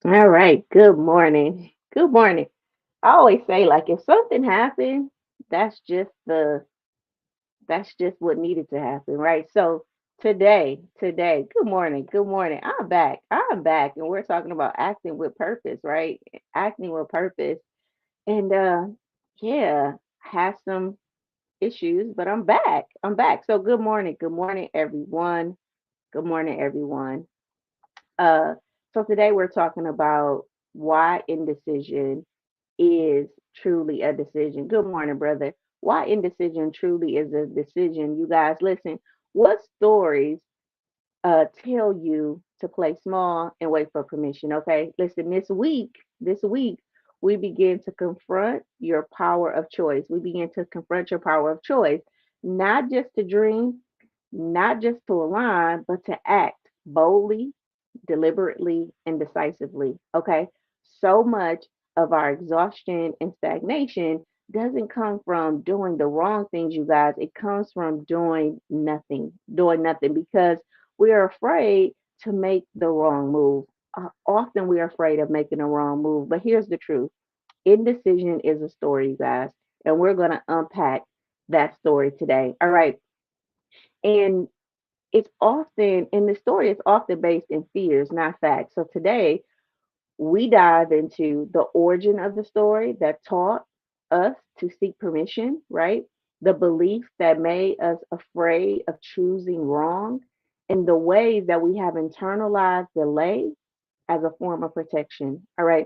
All right. Good morning. Good morning. I always say, like, if something happened, that's just the that's just what needed to happen, right? So today, good morning, good morning. I'm back, and we're talking about acting with purpose, right? Acting with purpose, and yeah, I have some issues, but I'm back. I'm back. So good morning, everyone. Good morning, everyone. Uh, so today we're talking about why indecision is truly a decision. Good morning, brother. Why indecision truly is a decision. You guys, listen. What stories tell you to play small and wait for permission? Okay, listen. This week, we begin to confront your power of choice. We begin to confront your power of choice, not just to dream, not just to align, but to act boldly, deliberately, and decisively. Okay. So much of our exhaustion and stagnation doesn't come from doing the wrong things, you guys. It comes from doing nothing because we are afraid to make the wrong move. Often we are afraid of making the wrong move. But here's the truth: indecision is a story, you guys. And we're going to unpack that story today. All right. And it's often in the story, it's often based in fears, not facts. So today we dive into the origin of the story that taught us to seek permission, right? The belief that made us afraid of choosing wrong, and the ways that we have internalized delay as a form of protection. All right.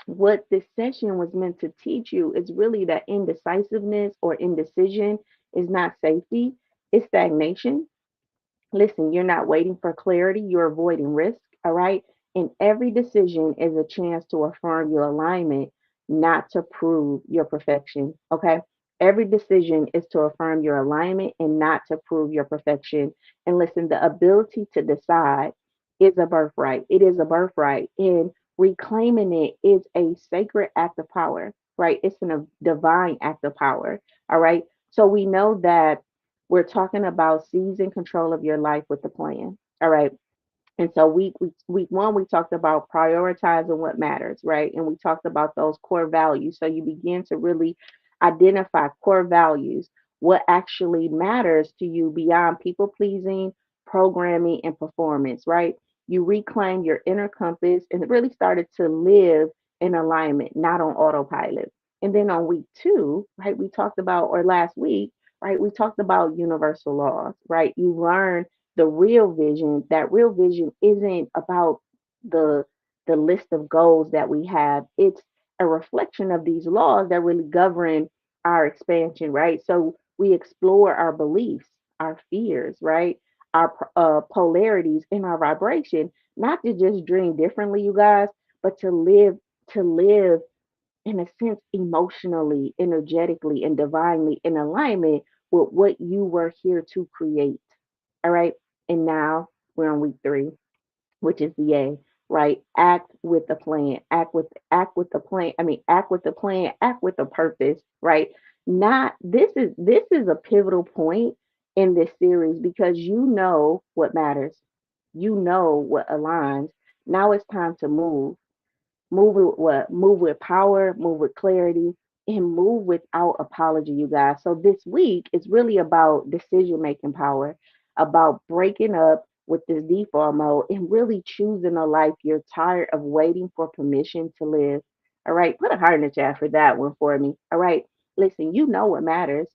What this session was meant to teach you is really that indecisiveness or indecision is not safety, it's stagnation. Listen, you're not waiting for clarity, you're avoiding risk, all right? And every decision is a chance to affirm your alignment, not to prove your perfection, okay? Every decision is to affirm your alignment and not to prove your perfection. And listen, the ability to decide is a birthright. It is a birthright. And reclaiming it is a sacred act of power, right? It's a divine act of power, all right? So we know that we're talking about seizing control of your life with the plan. All right. And so week one, we talked about prioritizing what matters, right? And we talked about those core values. So you begin to really identify core values, what actually matters to you beyond people pleasing, programming, and performance, right? You reclaim your inner compass and really started to live in alignment, not on autopilot. And then on week two, right, we talked about, or last week, right, we talked about universal laws, right? You learn the real vision. That real vision isn't about the the list of goals that we have. It's a reflection of these laws that really govern our expansion, right? So we explore our beliefs, our fears, right? Our polarities and our vibration, not to just dream differently, you guys, but to live in a sense emotionally, energetically, and divinely in alignment with what you were here to create. All right. And now we're on week three, which is the A, right? Act with the plan. Act with the plan. I mean, act with the plan, act with the purpose, right? Not this is a pivotal point in this series because you know what matters. You know what aligns. Now it's time to move. Move with what? Move with power, move with clarity, and move without apology, you guys. So this week is really about decision making power, about breaking up with this default mode and really choosing a life you're tired of waiting for permission to live. All right, put a heart in the chat for that one for me. All right, listen, you know what matters.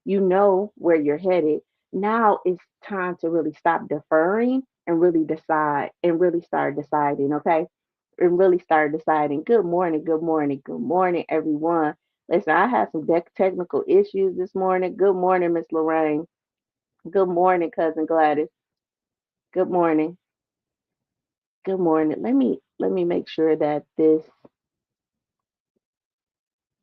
You know where you're headed. Now it's time to really stop deferring and really decide and really start deciding, okay? And really start deciding. Good morning, good morning, good morning, everyone. Listen, I had some technical issues this morning. Good morning, Miss Lorraine. Good morning, cousin Gladys. Good morning. Good morning. Let me make sure that this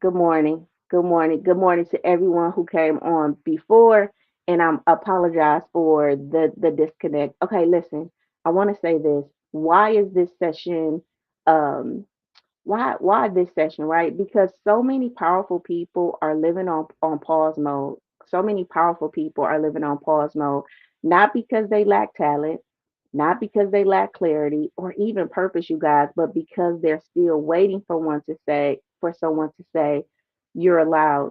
good morning. Good morning. Good morning to everyone who came on before. And I apologize for the disconnect. Okay, listen, I want to say this. Why is this session um why this session, right? Because so many powerful people are living on pause mode. So many powerful people are living on pause mode, not because they lack talent, not because they lack clarity or even purpose, you guys, but because they're still waiting for someone to say, you're allowed.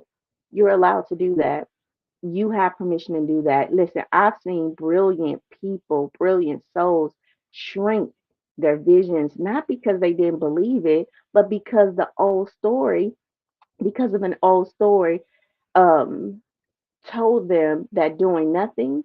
You're allowed to do that. You have permission to do that. Listen, I've seen brilliant people, brilliant souls shrink their visions, not because they didn't believe it, but because of an old story, um, told them that doing nothing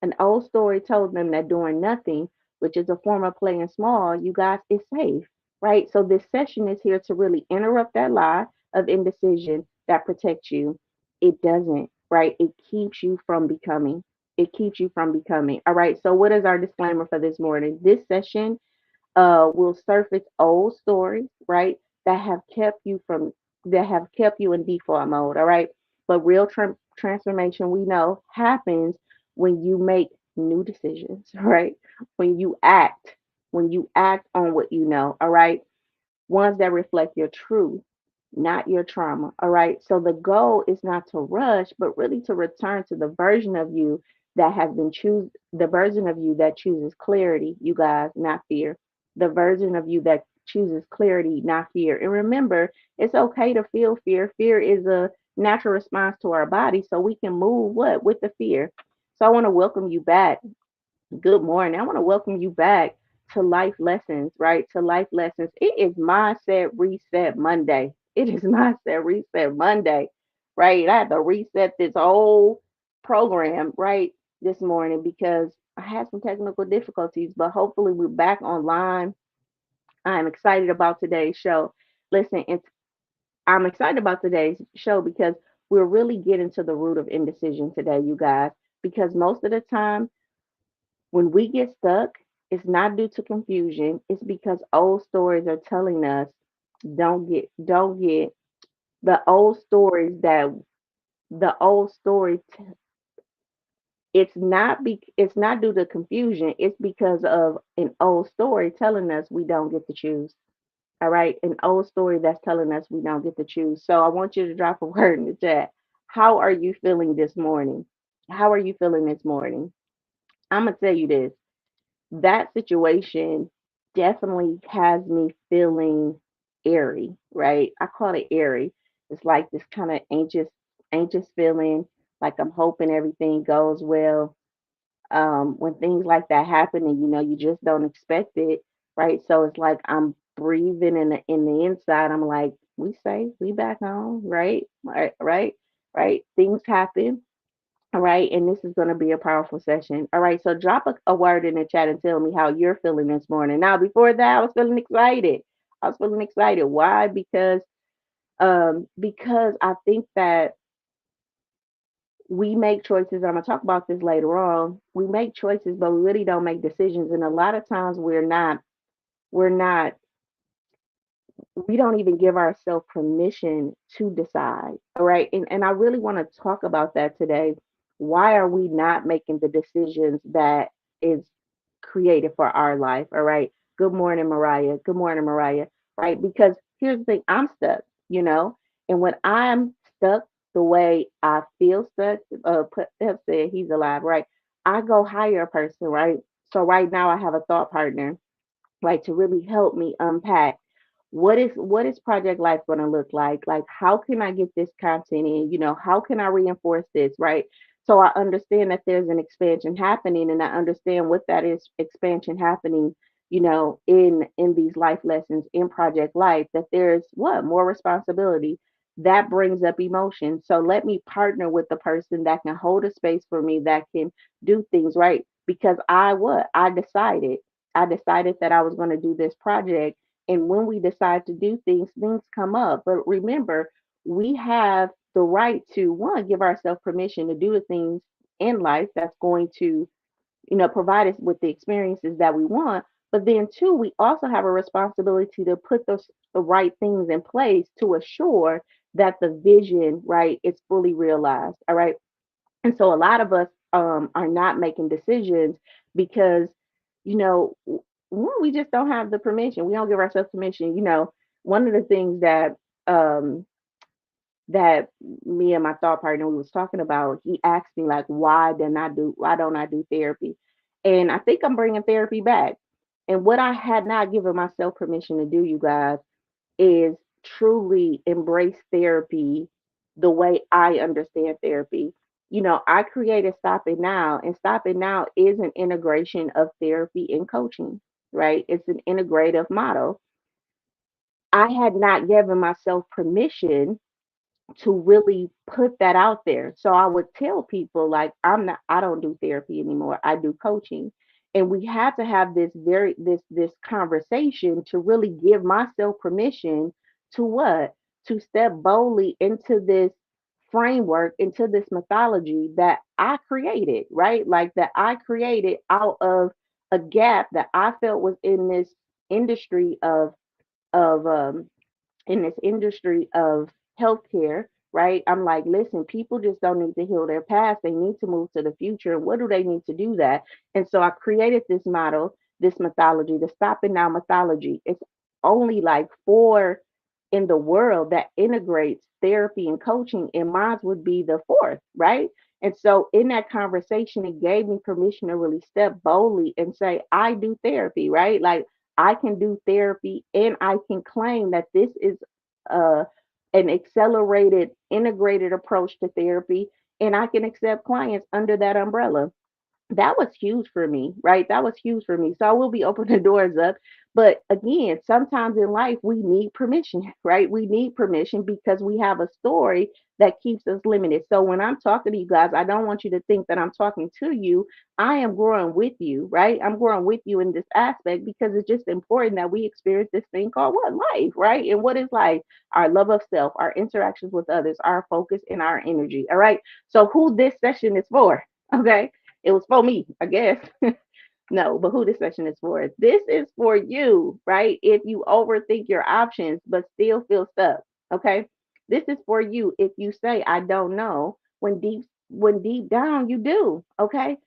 an old story told them that doing nothing, which is a form of playing small, you guys, is safe, right? So this session is here to really interrupt that lie of indecision that protects you. It doesn't, right? It keeps you from becoming. It keeps you from becoming. All right. So what is our disclaimer for this morning? This session will surface old stories, right, that have kept you from that have kept you in default mode, all right? But real transformation we know happens when you make new decisions, right? When you act, when you act on what you know, all right? Ones that reflect your truth, not your trauma. All right. So the goal is not to rush, but really to return to the version of you the version of you that chooses clarity, you guys, not fear. The version of you that chooses clarity, not fear. And remember, it's okay to feel fear. Fear is a natural response to our body. So we can move what? With the fear. So I want to welcome you back. Good morning. I want to welcome you back to Life Lessons, right? To Life Lessons. It is Mindset Reset Monday. It is Mindset Reset Monday, right? I had to reset this whole program, right, this morning because I had some technical difficulties, but hopefully we're back online. I'm excited about today's show. Listen, I'm excited about today's show because we're really getting to the root of indecision today, you guys, because most of the time, when we get stuck, it's not due to confusion. It's because old stories are telling us don't get the old stories that the old story it's not due to confusion. It's because of an old story telling us we don't get to choose. All right, an old story that's telling us we don't get to choose. So I want you to drop a word in the chat. How are you feeling this morning? How are you feeling this morning? I'm gonna tell you this. That situation definitely has me feeling airy, right? I call it airy. It's like this kind of anxious feeling, like I'm hoping everything goes well. When things like that happen and you just don't expect it, right? So it's like I'm breathing in the inside. I'm like, we safe, we back home, right? Right. Things happen, all right, and this is going to be a powerful session. All right, so drop a word in the chat and tell me how you're feeling this morning. Now, before that, I was feeling excited. I was feeling excited. Why? Because I think that we make choices. I'm gonna talk about this later on. We make choices, but we really don't make decisions, and a lot of times we're not we don't even give ourselves permission to decide. All right. And I really want to talk about that today. Why are we not making the decisions that is created for our life? All right. Good morning, Mariah. Good morning, Mariah. Right. Because here's the thing, I'm stuck, and when I'm stuck the way I feel stuck, Pep said he's alive, right? I go hire a person, right? So right now I have a thought partner, right, to really help me unpack what is project life going to look like how can I get this content in, how can I reinforce this, right? So I understand that there's an expansion happening, and I understand what that is expansion happening, in these life lessons in project life, that there's what more responsibility that brings up emotion. So let me partner with the person that can hold a space for me, that can do things right, because I decided that I was going to do this project. And when we decide to do things, things come up. But remember, we have the right to, one, give ourselves permission to do the things in life that's going to, provide us with the experiences that we want. But then, two, we also have a responsibility to put the right things in place to assure that the vision, right, is fully realized. All right. And so a lot of us are not making decisions because, one, we just don't have the permission. We don't give ourselves permission. One of the things um, that me and my thought partner we was talking about, he asked me like, why don't I do therapy? And I think I'm bringing therapy back. And what I had not given myself permission to do, you guys, is truly embrace therapy the way I understand therapy. I created Stop It Now, and Stop It Now is an integration of therapy and coaching, right? It's an integrative model. I had not given myself permission to really put that out there. So I would tell people like I don't do therapy anymore. I do coaching. And we had to have this conversation to really give myself permission to what? To step boldly into this framework, into this mythology that I created, right? Like that I created out of a gap that I felt was industry of in this industry of healthcare, right? I'm like, listen, people just don't need to heal their past. They need to move to the future. And what do they need to do that? And so I created this model, this mythology, the Stop and Now mythology. It's only like four in the world that integrates therapy and coaching, and mine would be the fourth, right? And so in that conversation, it gave me permission to really step boldly and say, I do therapy, right? Like I can do therapy and I can claim that this is uh, an accelerated, integrated approach to therapy, and I can accept clients under that umbrella. That was huge for me, right? That was huge for me. So I will be opening the doors up. But again, sometimes in life we need permission, right? We need permission because we have a story that keeps us limited. So when I'm talking to you guys, I don't want you to think that I'm talking to you. I am growing with you, right? I'm growing with you in this aspect because it's just important that we experience this thing called what? Life, right? And what is life? Our love of self, our interactions with others, our focus, and our energy. All right. So who this session is for? Okay, it was for me, I guess. No, but who this session is for? This is for you, right? If you overthink your options but still feel stuck, okay? This is for you if you say I don't know when deep down you do, okay?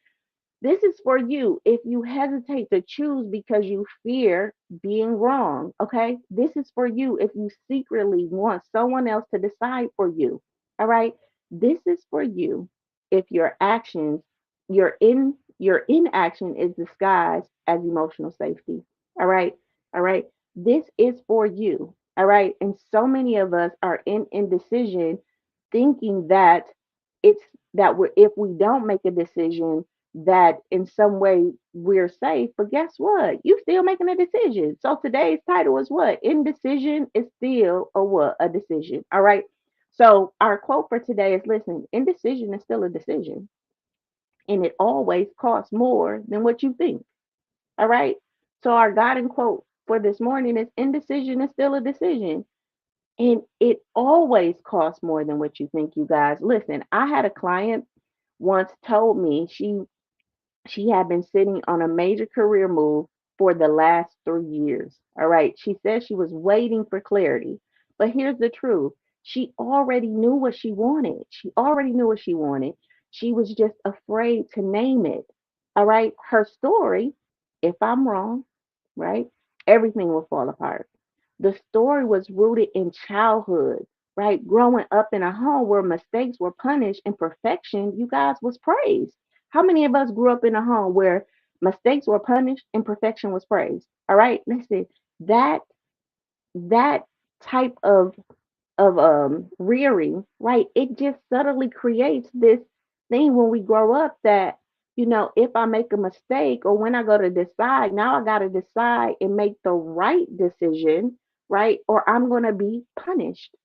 This is for you if you hesitate to choose because you fear being wrong. Okay. This is for you if you secretly want someone else to decide for you. All right. This is for you if your inaction is disguised as emotional safety. All right. All right. This is for you. All right. And so many of us are in indecision thinking that it's that if we don't make a decision that in some way we're safe. But guess what? You still making a decision. So today's title is what? Indecision is still a what? A decision. All right. So our quote for today is listen, indecision is still a decision. And it always costs more than what you think. All right. So our guiding quote for this morning is indecision is still a decision. And it always costs more than what you think, you guys. Listen, I had a client once told me she had been sitting on a major career move for the last 3 years. All right. She said she was waiting for clarity. But here's the truth, she already knew what she wanted. She already knew what she wanted. She was just afraid to name it. All right. Her story, if I'm wrong, right, everything will fall apart. The story was rooted in childhood, right? Growing up in a home where mistakes were punished and perfection, you guys, was praised. How many of us grew up in a home where mistakes were punished and perfection was praised? All right, listen, that that type of rearing, right? It just subtly creates this thing when we grow up that, if I make a mistake or when I go to decide, now I got to decide and make the right decision, right? Or I'm going to be punished,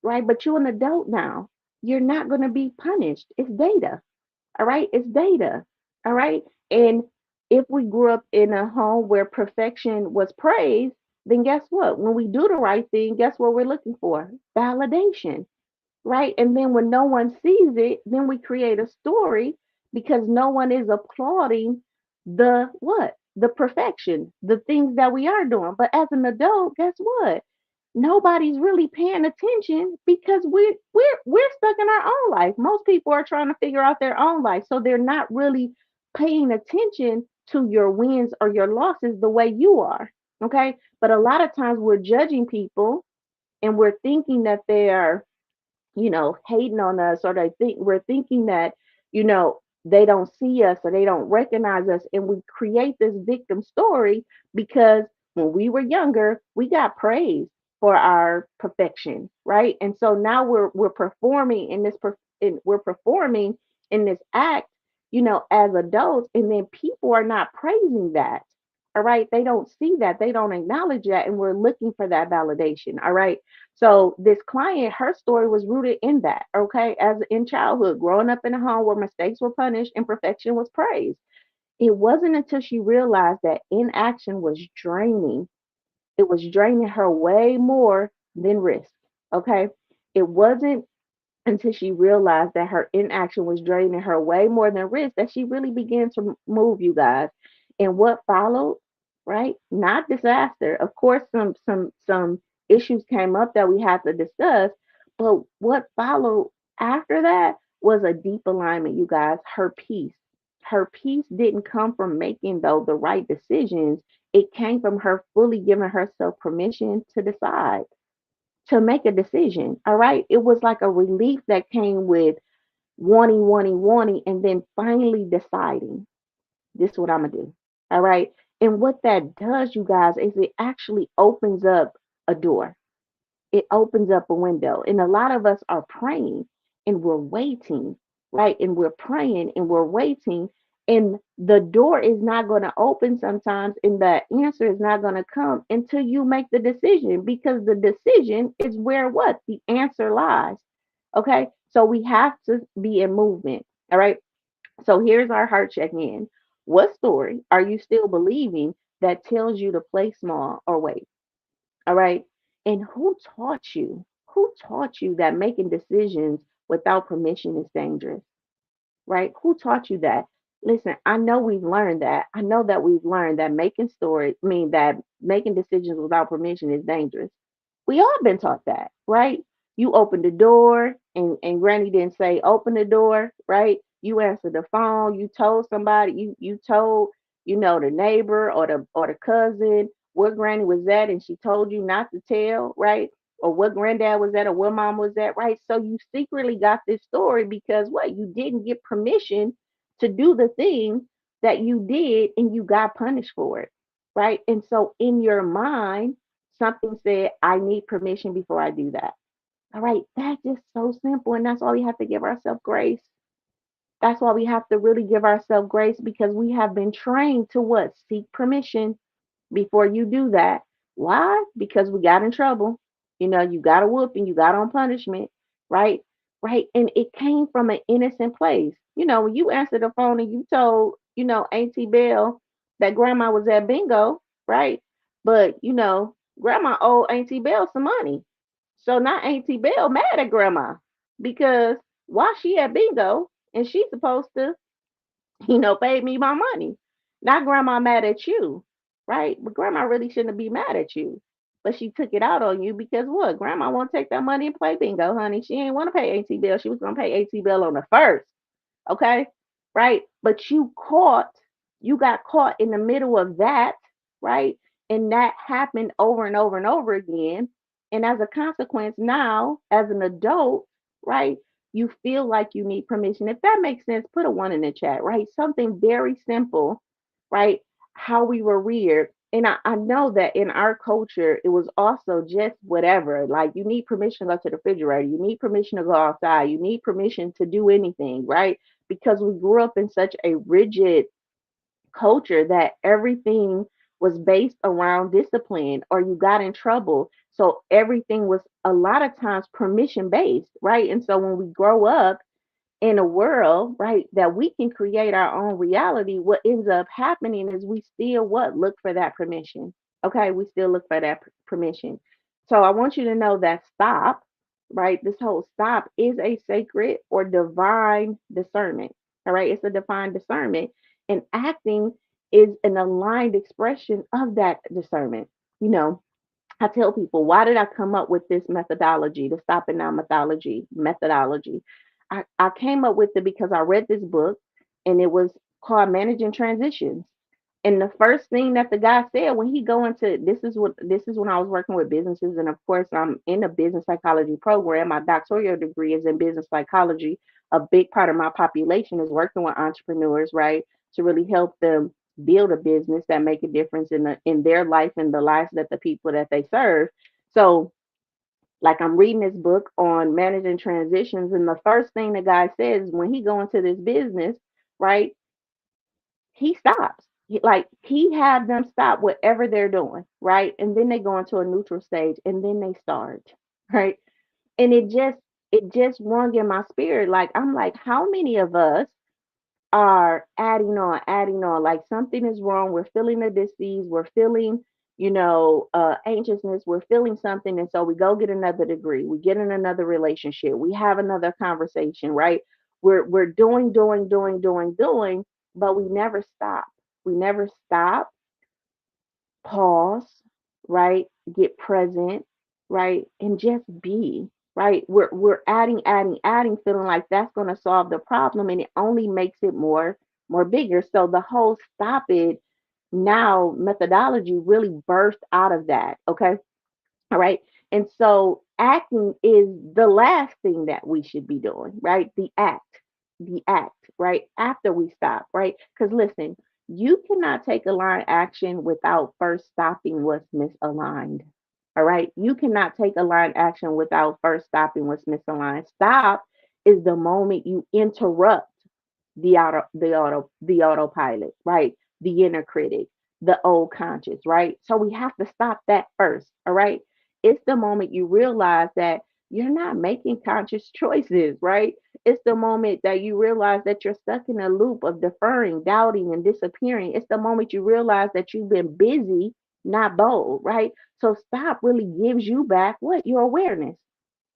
right? But you're an adult now. You're not going to be punished. It's data. All right. It's data. All right. And if we grew up in a home where perfection was praised, then guess what? When we do the right thing, guess what we're looking for? Validation, right? And then when no one sees it, then we create a story because no one is applauding the what? The perfection, the things that we are doing. But as an adult, guess what? Nobody's really paying attention because we're stuck in our own life. Most people are trying to figure out their own life, so they're not really paying attention to your wins or your losses the way you are. Okay, but a lot of times we're judging people and we're thinking that they are hating on us, or we're thinking that, you know, they don't see us or they don't recognize us, and we create this victim story because when we were younger we got praised for our perfection, right? And so now we're performing in this we're performing in this act, as adults, and then people are not praising that. All right, they don't see that, they don't acknowledge that, and we're looking for that validation. All right, so this client, her story was rooted in that, okay, as in childhood, growing up in a home where mistakes were punished and perfection was praised. It wasn't until she realized that inaction was draining. It was draining her way more than risk. Okay. It wasn't until she realized that her inaction was draining her way more than risk that she really began to move, you guys. And what followed, right? Not disaster. Of course, some issues came up that we had to discuss, but what followed after that was a deep alignment, you guys. Her peace. Her peace didn't come from making though the right decisions. It came from her fully giving herself permission to decide, to make a decision. All right. It was like a relief that came with wanting, and then finally deciding this is what I'm gonna do. All right. And what that does, you guys, is it actually opens up a door. It opens up a window. And a lot of us are praying and we're waiting, right? And we're praying and we're waiting. And the door is not going to open sometimes, and the answer is not going to come until you make the decision, because the decision is where what? The answer lies. Okay. So we have to be in movement. All right. So here's our heart check in. What story are you still believing that tells you to play small or wait? All right. And who taught you? Who taught you that making decisions without permission is dangerous? Right? Who taught you that? Listen, I know we've learned that. I know that we've learned that that making decisions without permission is dangerous. We all been taught that, right? You opened the door and granny didn't say open the door, right? You answered the phone, you told somebody, you told, the neighbor or the cousin where granny was at, and she told you not to tell, right? Or what granddad was at or where mom was at, right? So you secretly got this story because what? You didn't get permission to do the thing that you did, and you got punished for it, right? And so in your mind, something said, I need permission before I do that. All right, that's just so simple. And that's why we have to give ourselves grace. That's why we have to really give ourselves grace, because we have been trained to what? Seek permission before you do that. Why? Because we got in trouble. You got a whooping, you got on punishment, right? Right. And it came from an innocent place. When you answered the phone and you told, Auntie Bell that grandma was at bingo, right? But, grandma owed Auntie Bell some money. So now Auntie Bell mad at grandma because why she at bingo and she's supposed to paid me my money. Not grandma mad at you, right? But grandma really shouldn't be mad at you. But she took it out on you because what? Grandma want to take that money and play bingo, honey. She ain't want to pay AT bill. She was gonna pay AT bill on the first. Okay? Right? But you got caught in the middle of that, right? And that happened over and over and over again. And as a consequence, now as an adult, right, you feel like you need permission. If that makes sense, put a one in the chat, right? Something very simple, right? How we were reared. And I know that in our culture, it was also just whatever. Like, you need permission to go to the refrigerator. You need permission to go outside. You need permission to do anything, right? Because we grew up in such a rigid culture that everything was based around discipline, or you got in trouble. So everything was a lot of times permission based, right? And so when we grow up in a world, right, that we can create our own reality, what ends up happening is we still what? Look for that permission. Okay, we still look for that permission. So I want you to know that stop, right? This whole stop is a sacred or divine discernment. All right, it's a divine discernment. And acting is an aligned expression of that discernment. You know, I tell people, why did I come up with this methodology, the stop and now methodology? I came up with it because I read this book, and it was called Managing Transitions. And the first thing that the guy said when he go into this is when I was working with businesses, and of course I'm in a business psychology program. My doctoral degree is in business psychology. a big part of my population is working with entrepreneurs, right? To really help them build a business that make a difference in their life and the lives that the people that they serve. So like I'm reading this book on managing transitions, and the first thing the guy says when he go into this business, right? He stops. He had them stop whatever they're doing, right? And then they go into a neutral stage, and then they start, right? And it just rung in my spirit. Like I'm like, how many of us are adding on, like something is wrong. We're feeling the disease, we're feeling, anxiousness, we're feeling something. And so we go get another degree, we get in another relationship, we have another conversation, right? We're doing, but we never stop. We never stop, pause, right? Get present, right? And just be, right? We're adding, feeling like that's going to solve the problem, and it only makes it more bigger. So the whole stop it now methodology really birthed out of that. Okay. All right. And so acting is the last thing that we should be doing, right? The act, right? After we stop, right? Because listen, you cannot take aligned action without first stopping what's misaligned. All right. You cannot take aligned action without first stopping what's misaligned. Stop is the moment you interrupt the autopilot, right? The inner critic, the old conscious, right? So we have to stop that first. All right. It's the moment you realize that you're not making conscious choices, right? It's the moment that you realize that you're stuck in a loop of deferring, doubting, and disappearing. It's the moment you realize that you've been busy, not bold, right? So stop really gives you back what? Your awareness.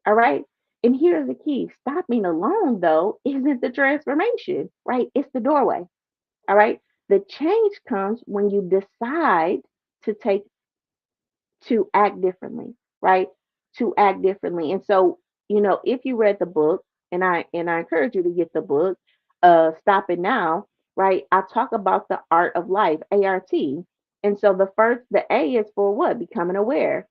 All right. And here's the key: stopping alone, though, isn't the transformation, right? It's the doorway. All right. The change comes when you decide to take to act differently, right? To act differently. And so, if you read the book, and I encourage you to get the book, Stop It Now, right? I talk about the art of life, ART. And so the A is for what? Becoming aware.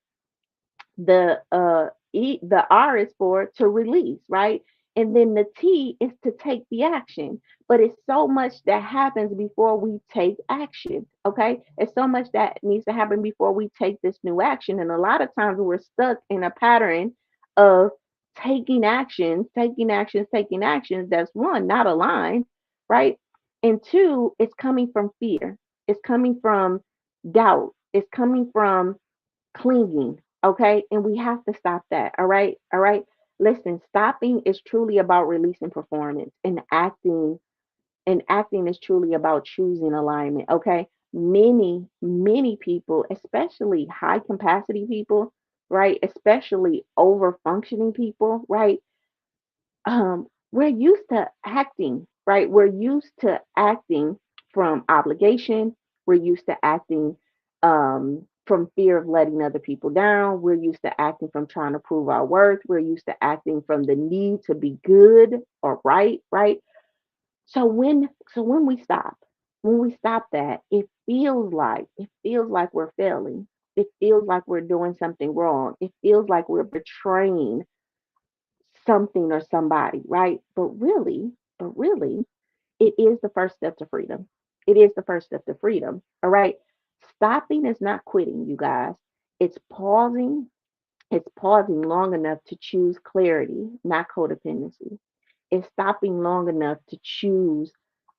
The R is for to release, right? And then the T is to take the action. But it's so much that happens before we take action. Okay. It's so much that needs to happen before we take this new action. And a lot of times we're stuck in a pattern of taking actions. That's one, not aligned, right? And two, it's coming from fear. It's coming from doubt. It's coming from clinging. Okay. And we have to stop that. All right. All right. Listen, stopping is truly about releasing performance, and acting is truly about choosing alignment. Okay. Many people, especially high capacity people, right? Especially over functioning people, right? We're used to acting, right? We're used to acting from obligation. We're used to acting from fear of letting other people down. We're used to acting from trying to prove our worth. We're used to acting from the need to be good or right, right? So when we stop that, it feels like we're failing. It feels like we're doing something wrong. It feels like we're betraying something or somebody, right? But really, it is the first step to freedom. It is the first step to freedom. All right. Stopping is not quitting, you guys. It's pausing. It's pausing long enough to choose clarity, not codependency. It's stopping long enough to choose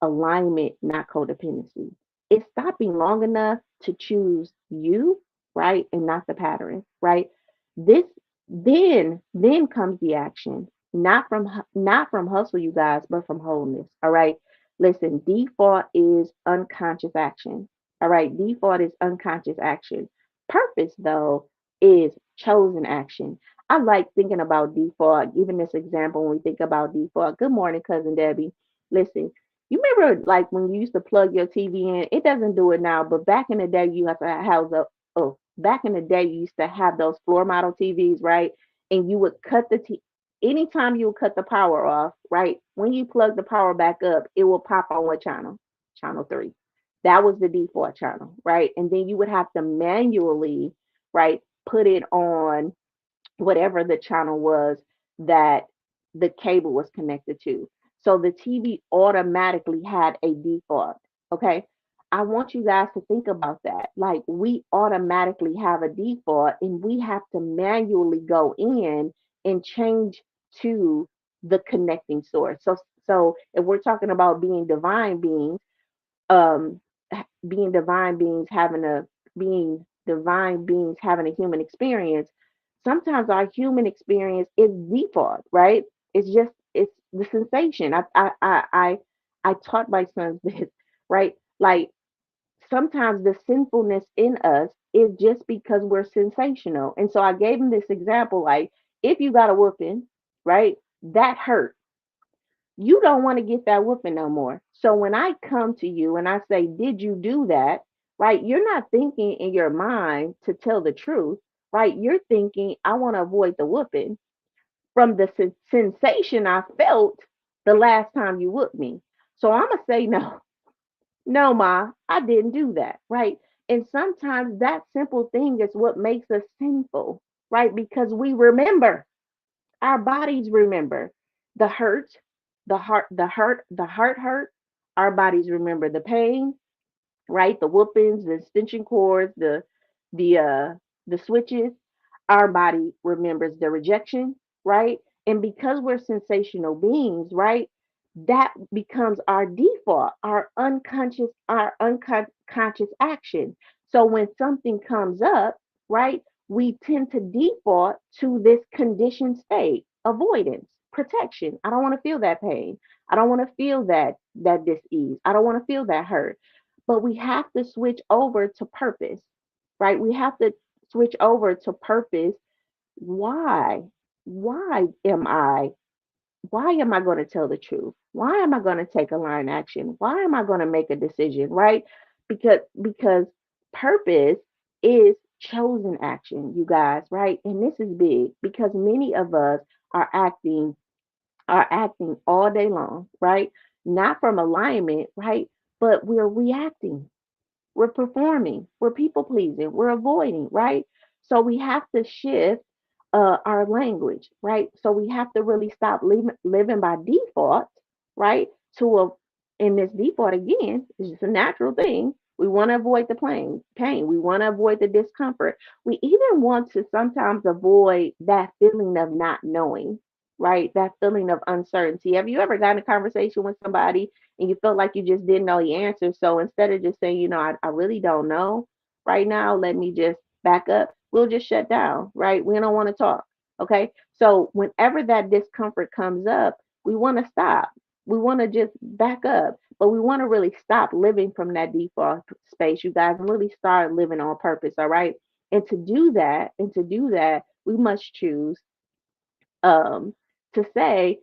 alignment, not codependency. It's stopping long enough to choose you, right, and not the pattern, right? This then comes the action, not from hustle, you guys, but from wholeness. All right. Listen, default is unconscious action. All right, default is unconscious action. Purpose, though, is chosen action. I like thinking about default, giving this example when we think about default. Good morning, cousin Debbie. Listen, you remember like when you used to plug your TV in? It doesn't do it now, but back in the day, you have to have back in the day, you used to have those floor model TVs, right? And you would anytime you would cut the power off, right? When you plug the power back up, it will pop on what channel? Channel three. That was the default channel, right? And then you would have to manually, right, put it on whatever the channel was that the cable was connected to. So the TV automatically had a default. Okay. I want you guys to think about that. Like we automatically have a default and we have to manually go in and change to the connecting source. So if we're talking about um being divine beings having a being divine beings having a human experience, sometimes our human experience is default, right? It's the sensation. I taught my sons this, right? Like sometimes the sinfulness in us is just because we're sensational. And so I gave him this example, like if you got a whooping, right? That hurt, you don't want to get that whooping no more. So when I come to you and I say, did you do that? Right? You're not thinking in your mind to tell the truth, right? You're thinking, I want to avoid the whooping from the sensation I felt the last time you whooped me. So I'm going to say, no, no, Ma, I didn't do that, right? And sometimes that simple thing is what makes us sinful, right? Because we remember, our bodies remember the hurt, the heart hurt. Our bodies remember the pain, right? The whoopings, the extension cords, the uh the switches. Our body remembers the rejection, right? And because we're sensational beings, right? That becomes our default, our unconscious action. So when something comes up, right, we tend to default to this conditioned state, avoidance, protection. I don't want to feel that pain. I don't want to feel that dis-ease. I don't want to feel that hurt. But we have to switch over to purpose, right? We have to switch over to purpose. Why? Why am I? Why am I going to tell the truth? Why am I going to take a line action? Why am I going to make a decision, right? Because purpose is chosen action, you guys, right? And this is big because many of us are acting all day long, right? Not from alignment, right? But we're reacting, we're performing, we're people pleasing, we're avoiding, right? So we have to shift our language, right? So we have to really stop living by default, right? To a In this default again, it's just a natural thing. We want to avoid the pain. We want to avoid the discomfort. We even want to sometimes avoid that feeling of not knowing, right? That feeling of uncertainty. Have you ever gotten a conversation with somebody and you felt like you just didn't know the answer? So instead of just saying, I really don't know right now, let me just back up, we'll just shut down, right? We don't want to talk. Okay. So whenever that discomfort comes up, we want to stop. We want to just back up, but we want to really stop living from that default space, you guys, and really start living on purpose. All right. And to do that, we must choose um, to say,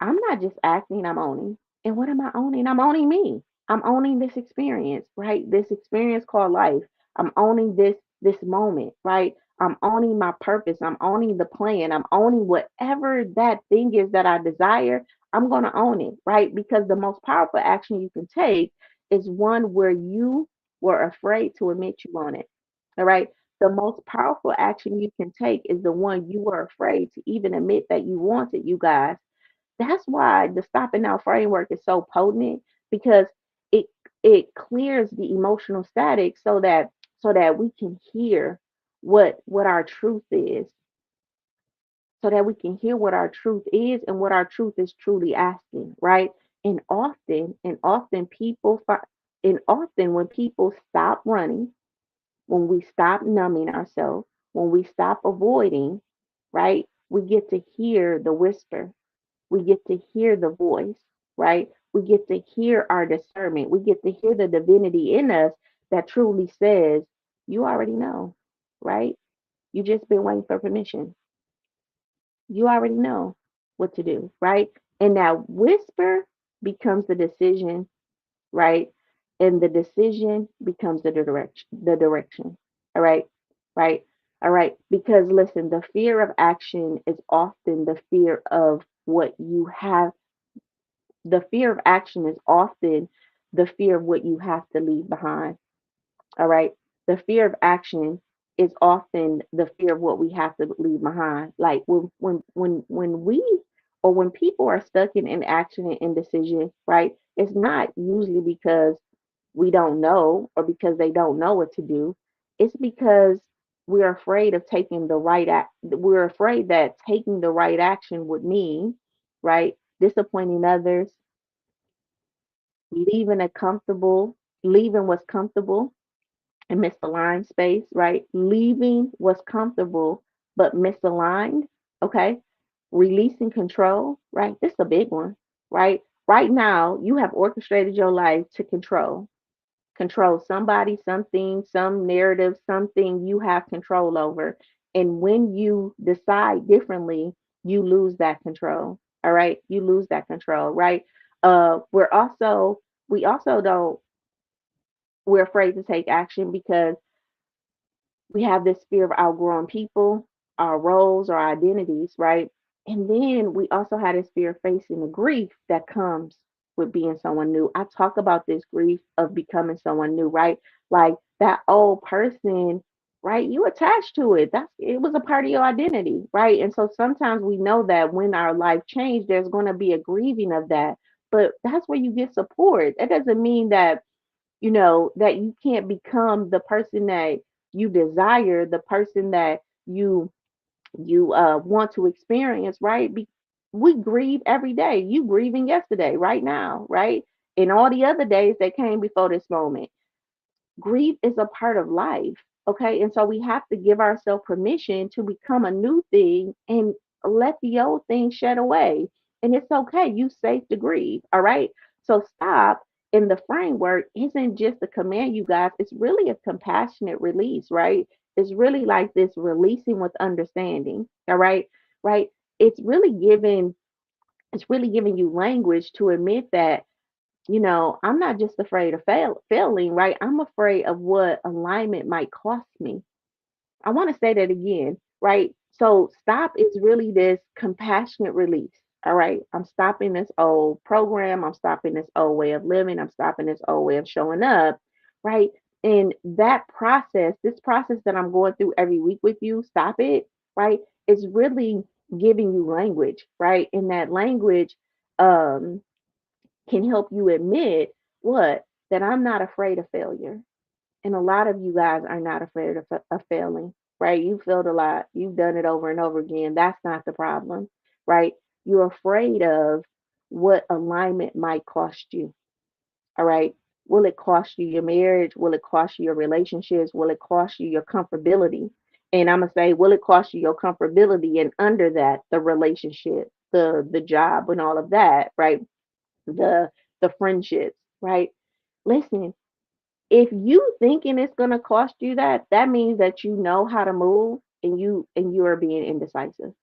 I'm not just acting, I'm owning. And what am I owning? I'm owning me. I'm owning this experience, right? This experience called life. I'm owning this moment, right? I'm owning my purpose. I'm owning the plan. I'm owning whatever that thing is that I desire. I'm going to own it, right? Because the most powerful action you can take is one where you were afraid to admit you want it. All right. The most powerful action you can take is the one you were afraid to even admit that you wanted, you guys. That's why the stopping now framework is so potent because it it clears the emotional static so that we can hear what our truth is, so that we can hear what our truth is and what our truth is truly asking, right? And often when people stop running, when we stop numbing ourselves, when we stop avoiding, right? We get to hear the whisper, we get to hear the voice, right? We get to hear our discernment. We get to hear the divinity in us that truly says, you already know, right? You just been waiting for permission. You already know what to do, right? And that whisper becomes the decision, right? And the decision becomes the direction. All right. Right. All right. Because listen, the fear of action is often the fear of what you have. The fear of action is often the fear of what you have to leave behind. All right. The fear of action is often the fear of what we have to leave behind. Like when we or when people are stuck in inaction and indecision, right? It's not usually because we don't know or because they don't know what to do. It's because we're afraid of taking the right act. We're afraid that taking the right action would mean, right, disappointing others, leaving a comfortable, leaving what's comfortable and misaligned space, right? Leaving what's comfortable but misaligned, okay? Releasing control, right? This is a big one, right? Right now, you have orchestrated your life to control somebody, something, some narrative, something you have control over. And when you decide differently, you lose that control. All right. You lose that control, right? We also don't, we're afraid to take action because we have this fear of outgrowing people, our roles, our identities, right? And then we also have this fear of facing the grief that comes with being someone new. I talk about this grief of becoming someone new, right? Like that old person, right? You attached to it. It was a part of your identity, right? And so sometimes we know that when our life changed, there's going to be a grieving of that. But that's where you get support. That doesn't mean that that you can't become the person that you desire, the person that you want to experience, right? We grieve every day. You grieving yesterday, right now, right? And all the other days that came before this moment. Grief is a part of life. Okay. And so we have to give ourselves permission to become a new thing and let the old thing shed away. And it's okay. You safe to grieve. All right. So stop in the framework isn't just a command, you guys. It's really a compassionate release, right? It's really like this releasing with understanding. All right. Right. It's really giving it's really giving you language to admit that I'm not just afraid of failing, right? I'm afraid of what alignment might cost me. I want to say that again, right? So stop is really this compassionate release. All right. I'm stopping this old program. I'm stopping this old way of living. I'm stopping this old way of showing up. Right. And that process, this process that I'm going through every week with you, stop it. Right. It's really giving you language. Right. And that language, um, can help you admit what? That I'm not afraid of failure. And a lot of you guys are not afraid of failing, right? You failed a lot. You've done it over and over again. That's not the problem, right? You're afraid of what alignment might cost you, all right? Will it cost you your marriage? Will it cost you your relationships? Will it cost you your comfortability? And I'm gonna say, will it cost you your comfortability? And under that, the relationship, the job, and all of that, right? the the friendships, right? Listen, if you thinking it's gonna cost you that, that means that you know how to move and you are being indecisive,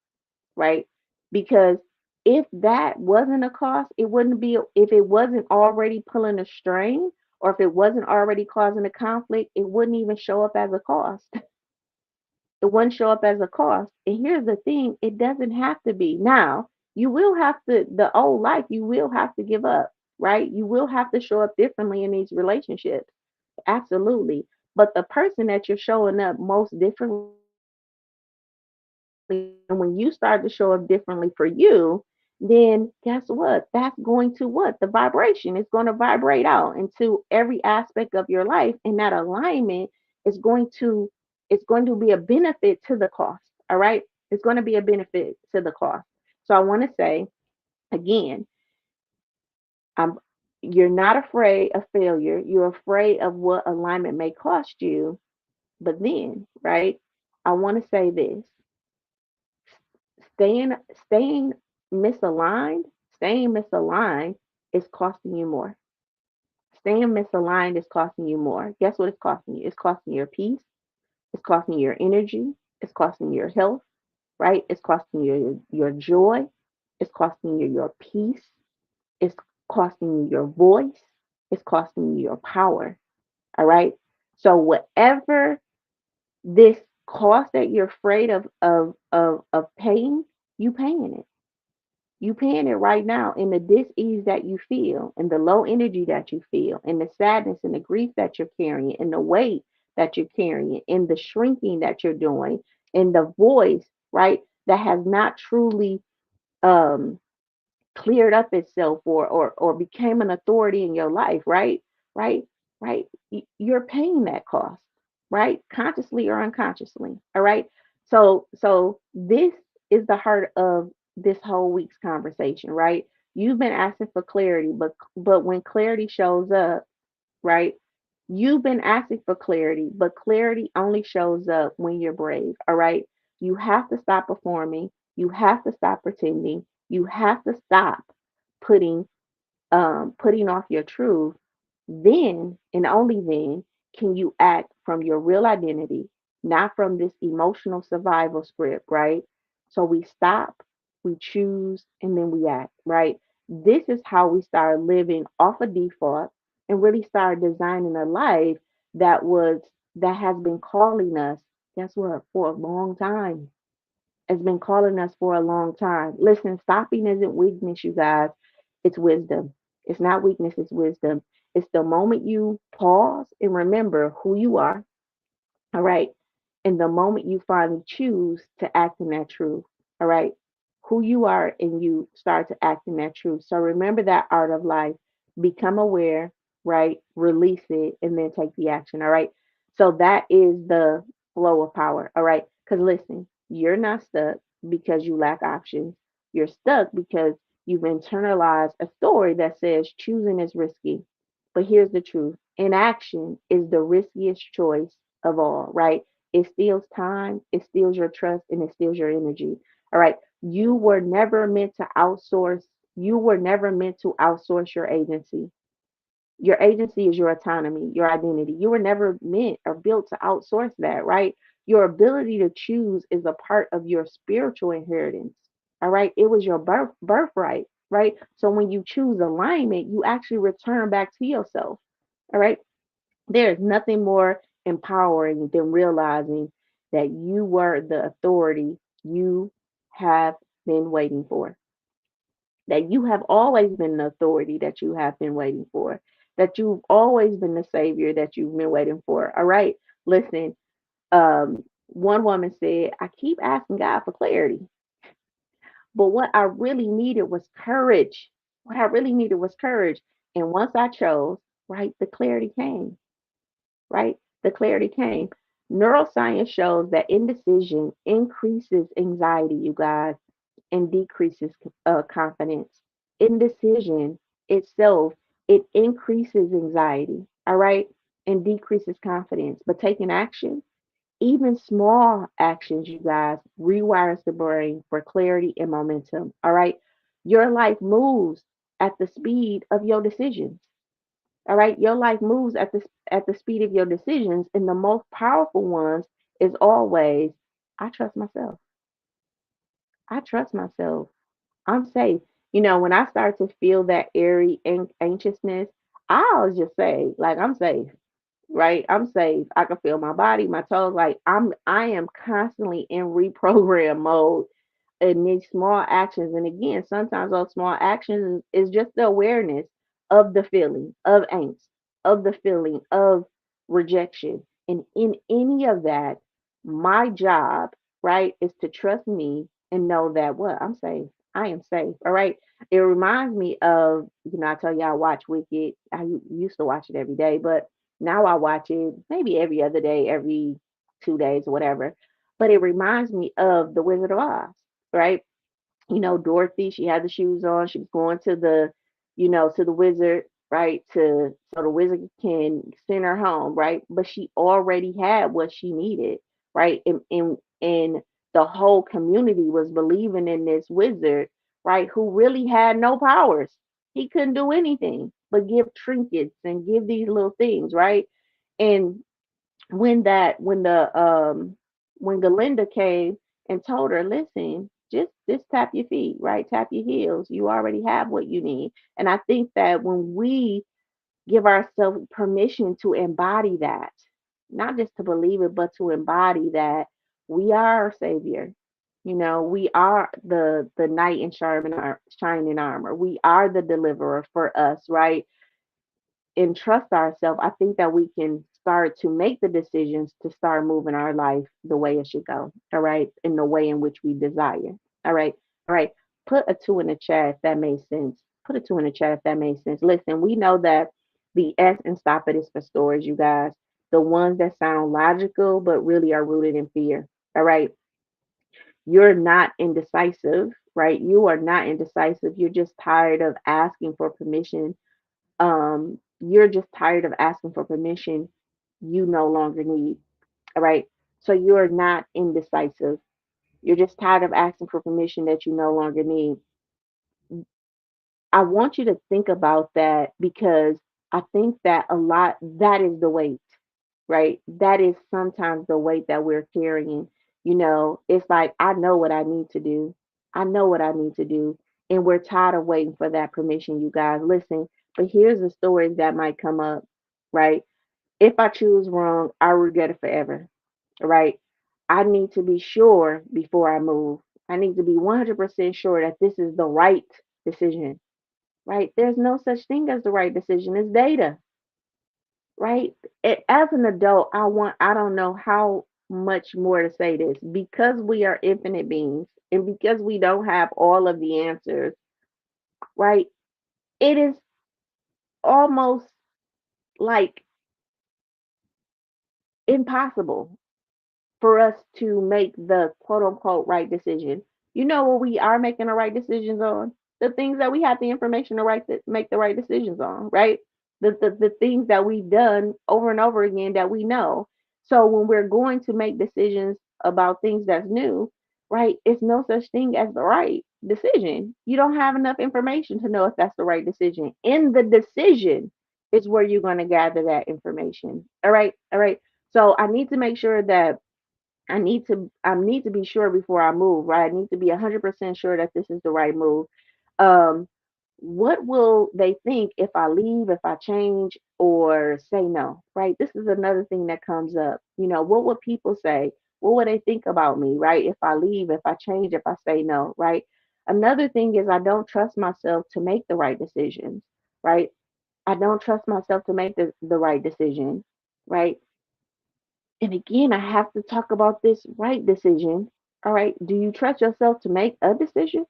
right? Because if that wasn't a cost, it wouldn't be if it wasn't already pulling a string or if it wasn't already causing a conflict, it wouldn't even show up as a cost. It wouldn't show up as a cost. And here's the thing, it doesn't have to be. Now, you will have to, the old life, you will have to give up, right? You will have to show up differently in these relationships. Absolutely. But the person that you're showing up most differently for, and when you start to show up differently for you, then guess what? That's going to what? The vibration is going to vibrate out into every aspect of your life. And that alignment is going to it's going to be a benefit to the cost. All right. It's going to be a benefit to the cost. So I want to say again, I'm you're not afraid of failure. You're afraid of what alignment may cost you. But then, right, I want to say this staying staying misaligned, staying misaligned is costing you more. Staying misaligned is costing you more. Guess what it's costing you? It's costing your peace, it's costing you your energy, it's costing you your health, right? It's costing you your joy, it's costing you your peace, it's costing you your voice, it's costing you your power. All right. So whatever this cost that you're afraid of paying, you paying it. You paying it right now in the dis-ease that you feel, in the low energy that you feel, in the sadness and the grief that you're carrying, in the weight that you're carrying, in the shrinking that you're doing, in the voice, right, that has not truly cleared up itself, or became an authority in your life, right? Right? Right? You're paying that cost, right? Consciously or unconsciously. All right. So this is the heart of this whole week's conversation, right? You've been asking for clarity, but when clarity shows up, right? You've been asking for clarity, but clarity only shows up when you're brave. All right. You have to stop performing. You have to stop pretending. You have to stop putting putting off your truth. Then and only then can you act from your real identity, not from this emotional survival script, right? So we stop, we choose, and then we act, right? This is how we start living off a default and really start designing a life that was that has been calling us, guess what, for a long time. It's been calling us for a long time. Listen, stopping isn't weakness, you guys. It's wisdom. It's not weakness, it's wisdom. It's the moment you pause and remember who you are, all right. And the moment you finally choose to act in that truth, all right, who you are and you start to act in that truth. So remember that art of life. Become aware, right? Release it and then take the action, all right? So that is the flow of power, all right? Because listen, you're not stuck because you lack options. You're stuck because you've internalized a story that says choosing is risky. But here's the truth: inaction is the riskiest choice of all, right? It steals time, it steals your trust, and it steals your energy. All right. You were never meant to outsource your agency. Your agency is your autonomy, your identity. You were never meant or built to outsource that, right? Your ability to choose is a part of your spiritual inheritance. All right. It was your birthright, right? So when you choose alignment, you actually return back to yourself. All right. There is nothing more empowering than realizing that you were the authority you have been waiting for, that you have always been the authority that you have been waiting for, that you've always been the savior that you've been waiting for. All right. Listen, one woman said, I keep asking God for clarity, but what I really needed was courage. What I really needed was courage. And once I chose, right, the clarity came, right? The clarity came. Neuroscience shows that indecision increases anxiety, you guys, and decreases confidence. Indecision itself, it increases anxiety, all right, and decreases confidence. But taking action, even small actions, you guys, rewires the brain for clarity and momentum, all right? Your life moves at the speed of your decisions. All right, your life moves at the speed of your decisions, and the most powerful ones is always, I trust myself. I trust myself. I'm safe. When I start to feel that airy anxiousness, I always just say, like, I'm safe, right? I'm safe. I can feel my body, my toes. Like I am constantly in reprogram mode and these small actions. And again, sometimes those small actions is just the awareness of the feeling of angst, of the feeling of rejection. And in any of that, my job, right, is to trust me and know that what I'm safe. I am safe. All right. It reminds me of, I tell you I watch Wicked. Used to watch it every day, but now I watch it maybe every other day, every 2 days or whatever. But it reminds me of The Wizard of Oz, right? Dorothy, she had the shoes on. She was going to the wizard, right? So the wizard can send her home, right? But she already had what she needed, right? And the whole community was believing in this wizard, right? Who really had no powers. He couldn't do anything but give trinkets and give these little things, right? And when Galinda came and told her, listen, just tap your feet, right? Tap your heels. You already have what you need. And I think that when we give ourselves permission to embody that, not just to believe it, but to embody that we are our savior. We are the knight in shining armor. We are the deliverer for us, right? And trust ourselves, I think that we can start to make the decisions to start moving our life the way it should go. All right. In the way in which we desire. All right. All right. Put a two in the chat if that makes sense. Put a two in the chat if that makes sense. Listen, we know that the S and stop it is for stories, you guys. The ones that sound logical but really are rooted in fear. All right. You're not indecisive, right? You are not indecisive. You're just tired of asking for permission. You're just tired of asking for permission you no longer need. All right. So you're not indecisive. You're just tired of asking for permission that you no longer need. I want you to think about that because I think that a lot, that is the weight, right? That is sometimes the weight that we're carrying. It's like, I know what I need to do. I know what I need to do. And we're tired of waiting for that permission, you guys. Listen, but here's the stories that might come up, right? If I choose wrong, I regret it forever, right? I need to be sure before I move. I need to be 100% sure that this is the right decision, right? There's no such thing as the right decision. It's data, right? As an adult, I don't know how much more to say this because we are infinite beings and because we don't have all of the answers, right? It is almost like impossible for us to make the quote unquote right decision. You know what we are making the right decisions on? The things that we have the information to make the right decisions on, right? The things that we've done over and over again that we know. So when we're going to make decisions about things that's new, right, it's no such thing as the right decision. You don't have enough information to know if that's the right decision. In the decision is where you're going to gather that information. All right, all right. So I need to make sure that I need to be sure before I move, right? I need to be 100% sure that this is the right move. Um, what will they think if I leave, if I change, or say no, right? This is another thing that comes up. What would people say? What would they think about me, right? If I leave, if I change, if I say no, right? Another thing is I don't trust myself to make the right decisions, right? I don't trust myself to make the right decision, right? And again, I have to talk about this right decision. All right. Do you trust yourself to make a decision?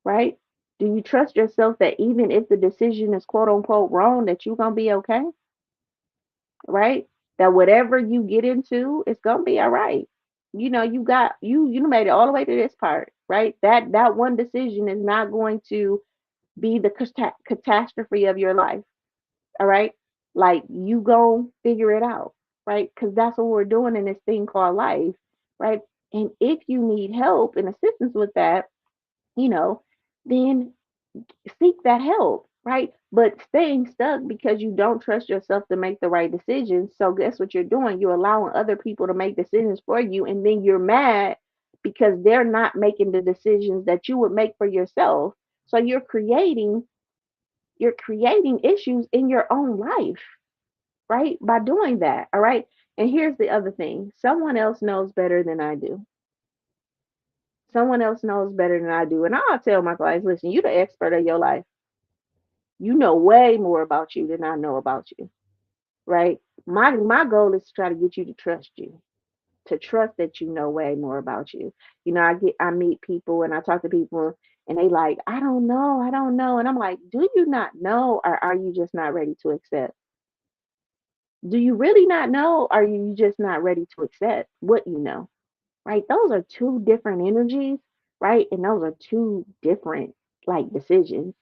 Right? Do you trust yourself that even if the decision is quote unquote wrong, that you're gonna be okay? Right? That whatever you get into, it's gonna be all right. You got you made it all the way to this part, right? That one decision is not going to be the catastrophe of your life. All right. Like you go figure it out, right? Because that's what we're doing in this thing called life, right? And if you need help and assistance with that, you know, then seek that help, right? But staying stuck because you don't trust yourself to make the right decisions. So guess what you're doing? You're allowing other people to make decisions for you, and then you're mad because they're not making the decisions that you would make for yourself. So you're creating issues in your own life, right? By doing that. All right. And here's the other thing, someone else knows better than I do. Someone else knows better than I do. And I'll tell my clients, listen, you're the expert of your life. You know way more about you than I know about you. Right. My goal is to try to get you to trust you. To trust that you know way more about you. I meet people and I talk to people and they like, I don't know. And I'm like, do you not know or are you just not ready to accept? Do you really not know? Or are you just not ready to accept what you know? Right? Those are two different energies, right? And those are two different like decisions.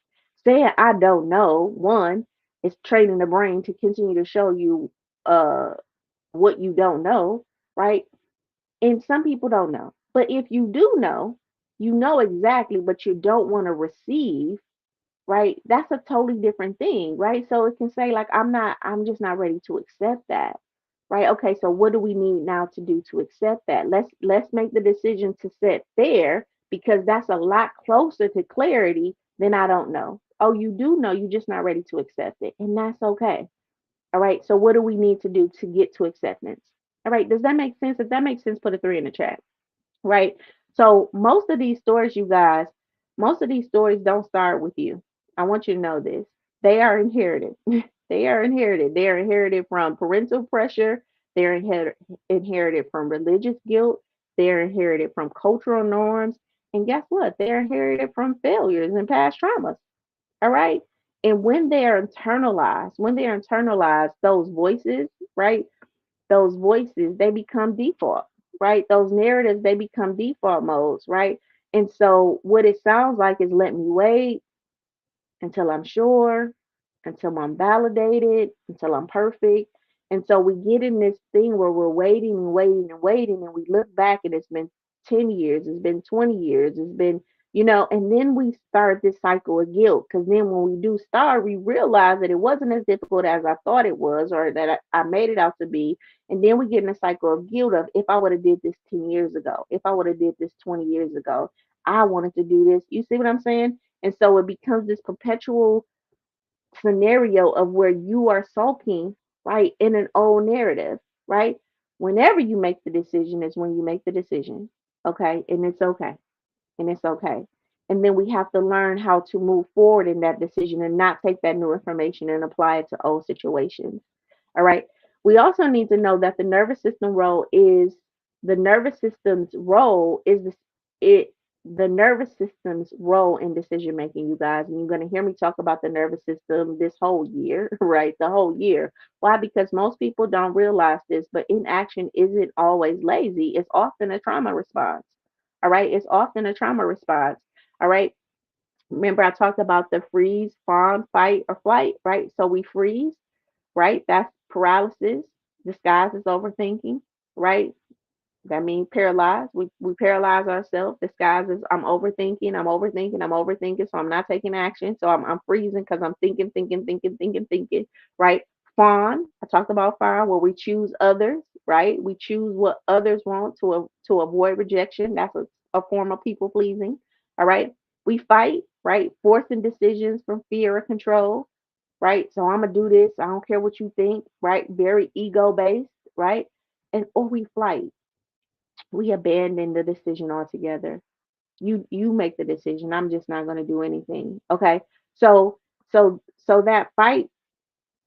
Saying I don't know, one is training the brain to continue to show you uh what you don't know, right? And some people don't know. But if you do know, you know exactly, but you don't want to receive, right? That's a totally different thing, right? So it can say like I'm just not ready to accept that. Right? Okay, so what do we need now to do to accept that? Let's make the decision to set there because that's a lot closer to clarity than I don't know. Oh, you do know, you're just not ready to accept it. And that's okay. All right. So what do we need to do to get to acceptance? All right. Does that make sense? If that makes sense, put a three in the chat, right? So most of these stories don't start with you. I want you to know this. They are inherited. They are inherited. They are inherited from parental pressure. They're inherited from religious guilt. They're inherited from cultural norms, And guess what? They're inherited from failures and past traumas. All right. And when they're internalized, those voices, right? Those voices, they become default, right? Those narratives, they become default modes, right? And so what it sounds like is let me wait until I'm sure, until I'm validated, until I'm perfect. And so we get in this thing where we're waiting and waiting and waiting, and we look back and it's been 10 years, it's been 20 years, it's been, and then we start this cycle of guilt. Because then when we do start, we realize that it wasn't as difficult as I thought it was, or that I made it out to be. And then we get in a cycle of guilt of if I would have did this 10 years ago, if I would have did this 20 years ago, I wanted to do this. You see what I'm saying? And so it becomes this perpetual scenario of where you are sulking, right, in an old narrative, right? Whenever you make the decision is when you make the decision, okay? And it's okay. And it's okay. And then we have to learn how to move forward in that decision and not take that new information and apply it to old situations. All right. We also need to know that the nervous system's role is it the nervous system's role in decision making, you guys. And you're going to hear me talk about the nervous system this whole year, right? The whole year. Why? Because most people don't realize this, but inaction isn't always lazy. It's often a trauma response. All right. It's often a trauma response. All right. Remember, I talked about the freeze, fawn, fight, or flight, right? So we freeze, right? That's paralysis disguised as overthinking, right? That means paralyzed. We paralyze ourselves, disguises I'm overthinking, I'm overthinking, I'm overthinking, so I'm not taking action. So I'm freezing because I'm thinking, thinking, thinking, thinking, thinking, right? Fawn, I talked about fawn where we choose others, right? We choose what others want to avoid rejection. That's a form of people pleasing. All right. We fight, right? Forcing decisions from fear or control, right? So I'm gonna do this. I don't care what you think, right? Very ego based, right? And or we flight, we abandon the decision altogether. You make the decision. I'm just not going to do anything. Okay. So that fight,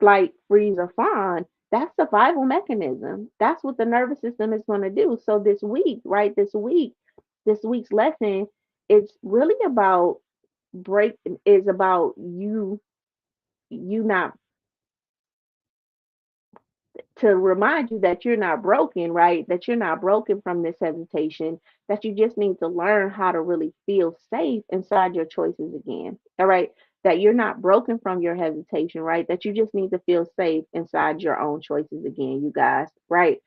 flight, freeze, or fawn, that's survival mechanism. That's what the nervous system is going to do. So this week, right? This week's lesson, it's really about break is about you not to remind you that you're not broken, right? That you're not broken from this hesitation, that you just need to learn how to really feel safe inside your choices again. All right. That you're not broken from your hesitation, right? That you just need to feel safe inside your own choices again, you guys, right?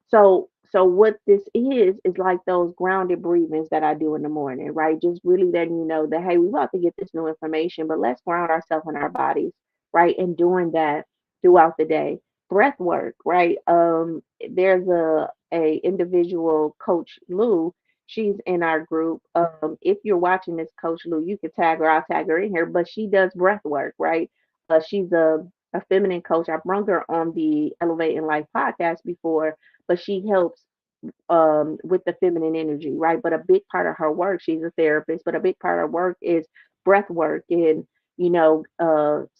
So what this is like those grounded breathings that I do in the morning, right? Just really letting you know that hey, we're about to get this new information, but let's ground ourselves in our bodies, right? And doing that throughout the day. Breath work, right? There's a individual, Coach Lou. She's in our group. If you're watching this, Coach Lou, you can tag her. I'll tag her in here. But she does breath work, right? She's a feminine coach. I brought her on the Elevate in Life podcast before, but she helps with the feminine energy, right? But a big part of her work, she's a therapist, but a big part of her work is breath work and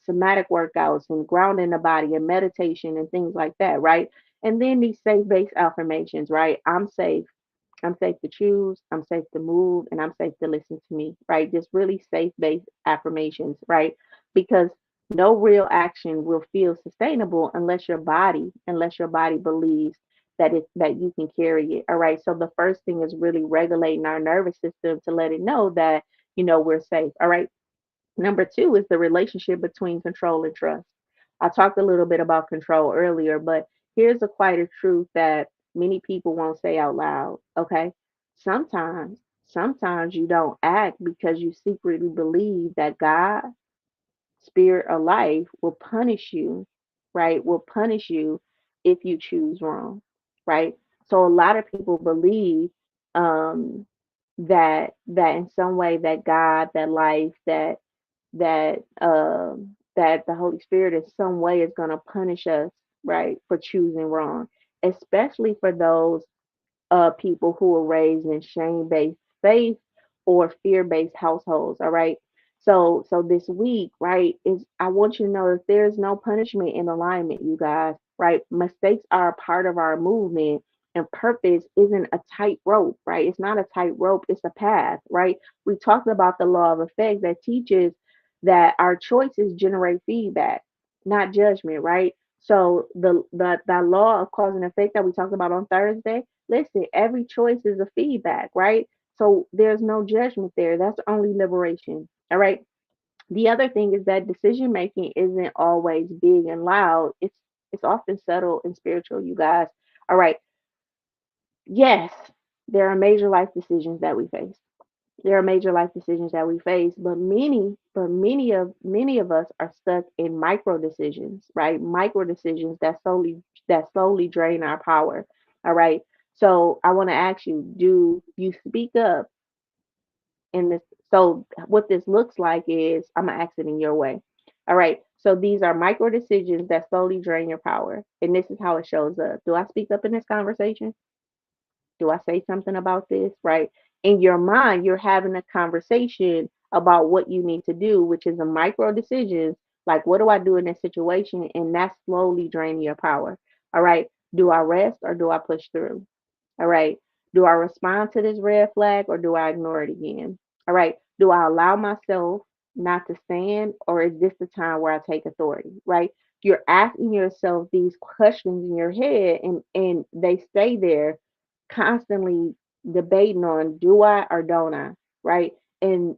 somatic workouts and grounding the body and meditation and things like that, right? And then these faith-based affirmations, right? I'm safe to choose, I'm safe to move, and I'm safe to listen to me, right? Just really safe based affirmations, right? Because no real action will feel sustainable unless your body believes that you can carry it. All right. So the first thing is really regulating our nervous system to let it know that, we're safe. All right. Number two is the relationship between control and trust. I talked a little bit about control earlier, but here's a quieter truth that many people won't say out loud. Okay. Sometimes you don't act because you secretly believe that God, spirit, or life will punish you, right? Will punish you if you choose wrong, right? So a lot of people believe um, that in some way that God, that life, that the Holy Spirit in some way is going to punish us, right, for choosing wrong, especially for those people who were raised in shame-based faith or fear-based households. All right. So this week, right, is I want you to know that there's no punishment in alignment, you guys. Right, mistakes are a part of our movement, And purpose isn't a tightrope, right? It's not a tightrope, it's a path, right? We talked about the law of effect that teaches that our choices generate feedback, not judgment, right? So the law of cause and effect that we talked about on Thursday, listen, every choice is a feedback, right? So there's no judgment there. That's only liberation. All right. The other thing is that decision making isn't always big and loud. It's often subtle and spiritual, you guys. All right. Yes, there are major life decisions that we face. There are major life decisions that we face, but many of us are stuck in micro decisions, right? Micro decisions that slowly drain our power. All right. So I want to ask you, do you speak up in this? So what this looks like is I'm gonna ask it in your way. All right. So these are micro decisions that slowly drain your power. And this is how it shows up. Do I speak up in this conversation? Do I say something about this? Right. In your mind, you're having a conversation about what you need to do, which is a micro decisions. Like, what do I do in this situation? And that's slowly draining your power. All right. Do I rest or do I push through? All right. Do I respond to this red flag or do I ignore it again? All right. Do I allow myself not to stand or is this the time where I take authority? Right. You're asking yourself these questions in your head and they stay there constantly debating on do I or don't I? Right. And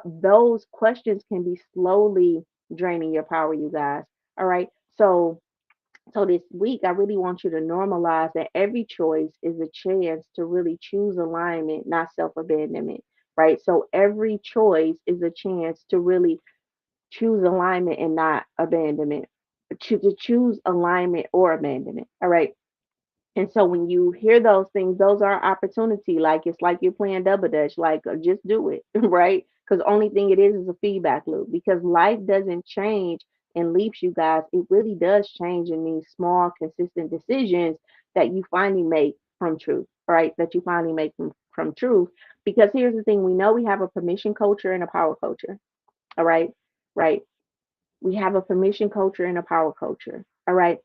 those questions can be slowly draining your power, you guys. All right. So this week, I really want you to normalize that every choice is a chance to really choose alignment, not self abandonment, right? So every choice is a chance to really choose alignment and not abandonment, to choose alignment or abandonment, all right? And so when you hear those things, those are opportunity. Like it's like you're playing double dutch. Like just do it, right? Because only thing it is a feedback loop. Because life doesn't change in leaps, you guys. It really does change in these small, consistent decisions that you finally make from truth, right? That you finally make from truth. Because here's the thing: we know we have a permission culture and a power culture. All right, right. We have a permission culture and a power culture. All right.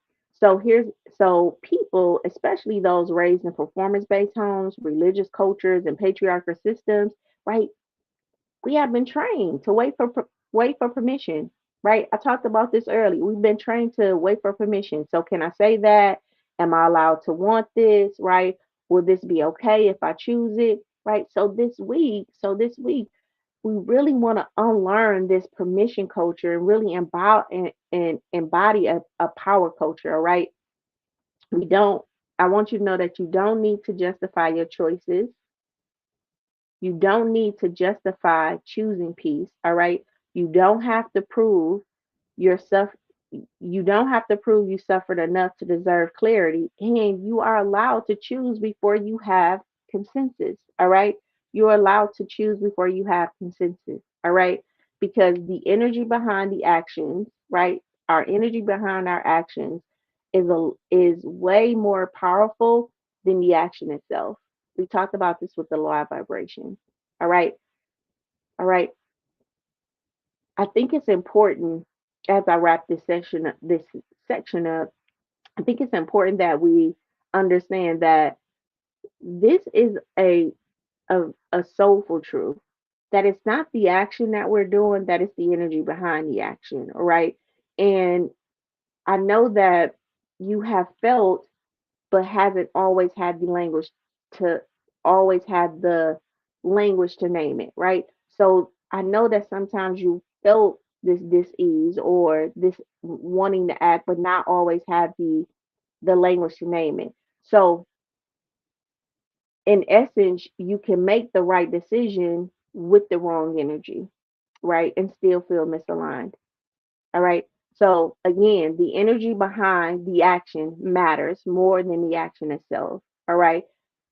So people, especially those raised in performance-based homes, religious cultures, and patriarchal systems, right? We have been trained to wait for permission, right? I talked about this earlier. We've been trained to wait for permission. So can I say that? Am I allowed to want this? Right? Will this be okay if I choose it? Right? So this week, we really want to unlearn this permission culture and really and embody a power culture, all right? We don't, I want you to know that you don't need to justify your choices. You don't need to justify choosing peace, all right? You don't have to prove yourself you don't have to prove you suffered enough to deserve clarity, and you are allowed to choose before you have consensus. All right, you're allowed to choose before you have consensus. All right, because the energy behind the actions, right, our energy behind our actions is way more powerful than the action itself. We talked about this with the law of vibration. All right, all right. I think it's important as I wrap this section up, I think it's important that we understand that this is a soulful truth. That it's not the action that we're doing, that it's the energy behind the action. All right. And I know that you have felt but hasn't always had the language to always have the language to name it, right? So I know that sometimes you felt this dis-ease or this wanting to act, but not always have the language to name it. So in essence, you can make the right decision with the wrong energy, right? And still feel misaligned. All right. So again, the energy behind the action matters more than the action itself. All right.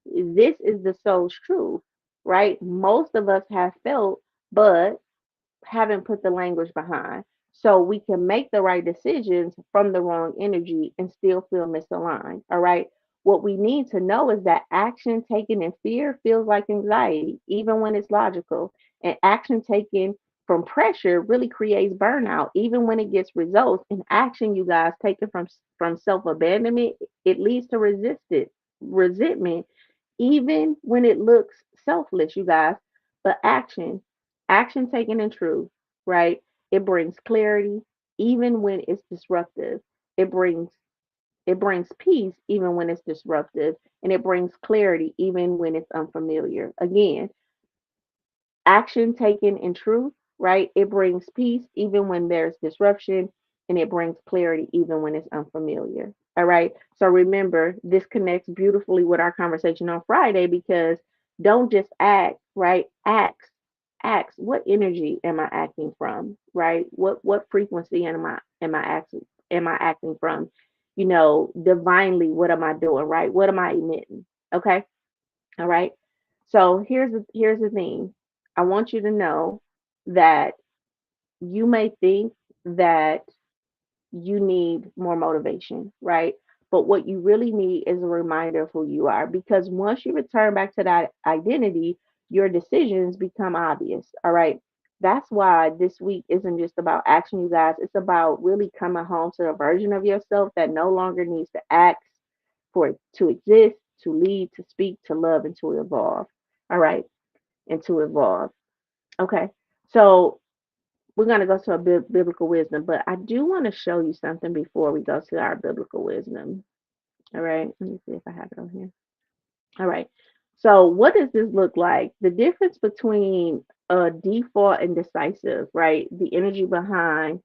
This is the soul's truth, right? Most of us have felt, but haven't put the language behind. So we can make the right decisions from the wrong energy and still feel misaligned. All right. What we need to know is that action taken in fear feels like anxiety, even when it's logical. And action taken from pressure really creates burnout, even when it gets results. And action, you guys, taken from self abandonment, it leads to resistance. resentment, even when it looks selfless, you guys. But action taken in truth, right? It brings clarity, even when it's disruptive. It brings it brings peace even when it's disruptive, and it brings clarity even when it's unfamiliar. Again, action taken in truth, right? It brings peace even when there's disruption, and it brings clarity even when it's unfamiliar. All right. So remember, this connects beautifully with our conversation on Friday because don't just act, right? Act. What energy am I acting from, right? What frequency am I acting from? Divinely, what am I doing, right? What am I emitting? Okay. All right. So here's the thing. I want you to know that you may think that you need more motivation, right? But what you really need is a reminder of who you are because once you return back to that identity, your decisions become obvious. All right. That's why this week isn't just about action, you guys. It's about really coming home to a version of yourself that no longer needs to act for it to exist, to lead, to speak, to love, and to evolve. All right. And to evolve. Okay. So we're going to go to a biblical wisdom, but I do want to show you something before we go to our biblical wisdom. All right. Let me see if I have it on here. All right. So, what does this look like? The difference between default and decisive, right? The energy behind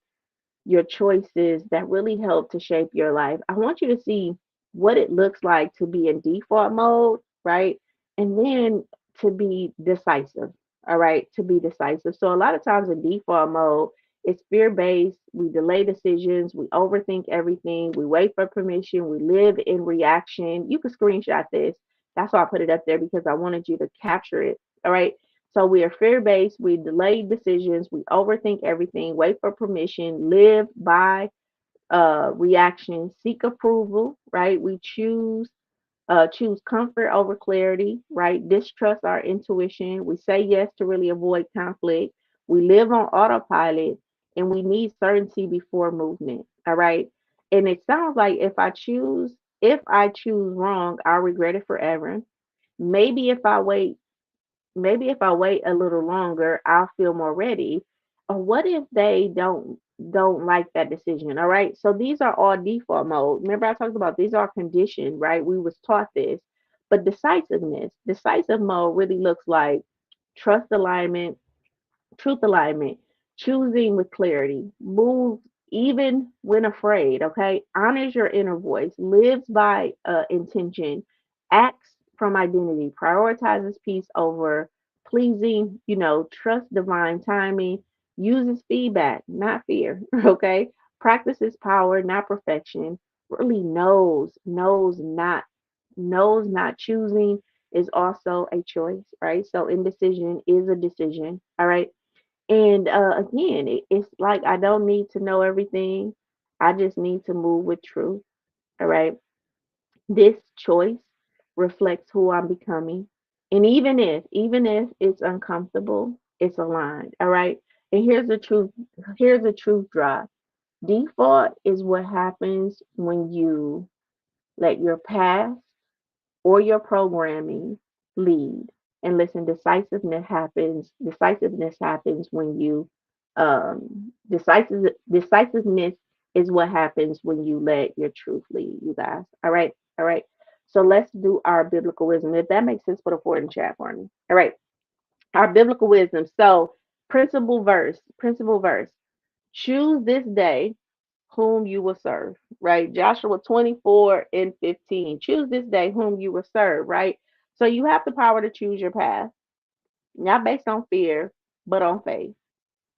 your choices that really help to shape your life. I want you to see what it looks like to be in default mode, right? And then to be decisive, all right? To be decisive. So, a lot of times in default mode, it's fear based. We delay decisions. We overthink everything. We wait for permission. We live in reaction. You can screenshot this. That's why I put it up there because I wanted you to capture it. All right. So we are fear based, we delay decisions, we overthink everything, wait for permission, live by reaction, seek approval, right? We choose comfort over clarity, right? Distrust our intuition. We say yes to really avoid conflict. We live on autopilot and we need certainty before movement. All right. And it sounds like if I choose wrong, I'll regret it forever. Maybe if I wait maybe if I wait a little longer, I'll feel more ready. Or what if they don't like that decision? All right. So these are all default mode. Remember I talked about these are conditioned, right? We was taught this. But decisive mode really looks like trust alignment, truth alignment, choosing with clarity, moves even when afraid, okay? Honors your inner voice, lives by intention, acts from identity, prioritizes peace over pleasing, trust divine timing, uses feedback, not fear, okay? Practices power, not perfection, really knows not choosing is also a choice, right? So indecision is a decision, all right? And again, it's like I don't need to know everything. I just need to move with truth. All right. This choice reflects who I'm becoming. And even if it's uncomfortable, it's aligned. All right. And here's the truth. Here's the truth drop. Default is what happens when you let your past or your programming lead. And listen, decisiveness happens when you decisiveness is what happens when you let your truth lead, you guys. All right. All right. So let's do our biblical wisdom. If that makes sense, put a four in the chat for me. All right. Our biblical wisdom. So principle verse. Choose this day whom you will serve, right? Joshua 24 and 15. Choose this day whom you will serve, right? So you have the power to choose your path, not based on fear, but on faith.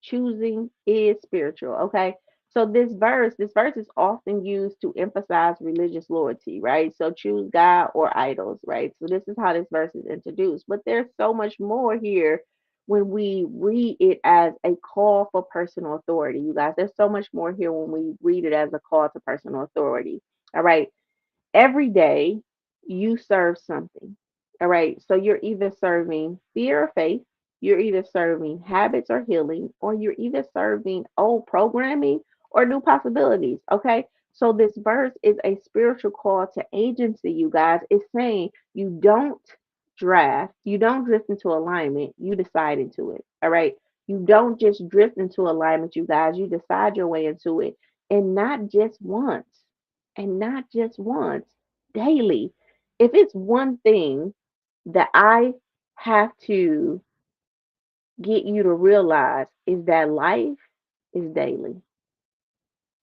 Choosing is spiritual, okay? So this verse is often used to emphasize religious loyalty, right? So choose God or idols, right? So this is how this verse is introduced. But there's so much more here when we read it as a call for personal authority. You guys, there's so much more here when we read it as a call to personal authority. All right. Every day you serve something. All right. So you're either serving fear or faith, you're either serving habits or healing, or you're either serving old programming or new possibilities. Okay. So this verse is a spiritual call to agency, you guys. It's saying you don't you don't drift into alignment, you decide into it. All right. You don't just drift into alignment, you guys. You decide your way into it. And not just once. And not just once. Daily. If it's one thing that I have to get you to realize is that life is daily.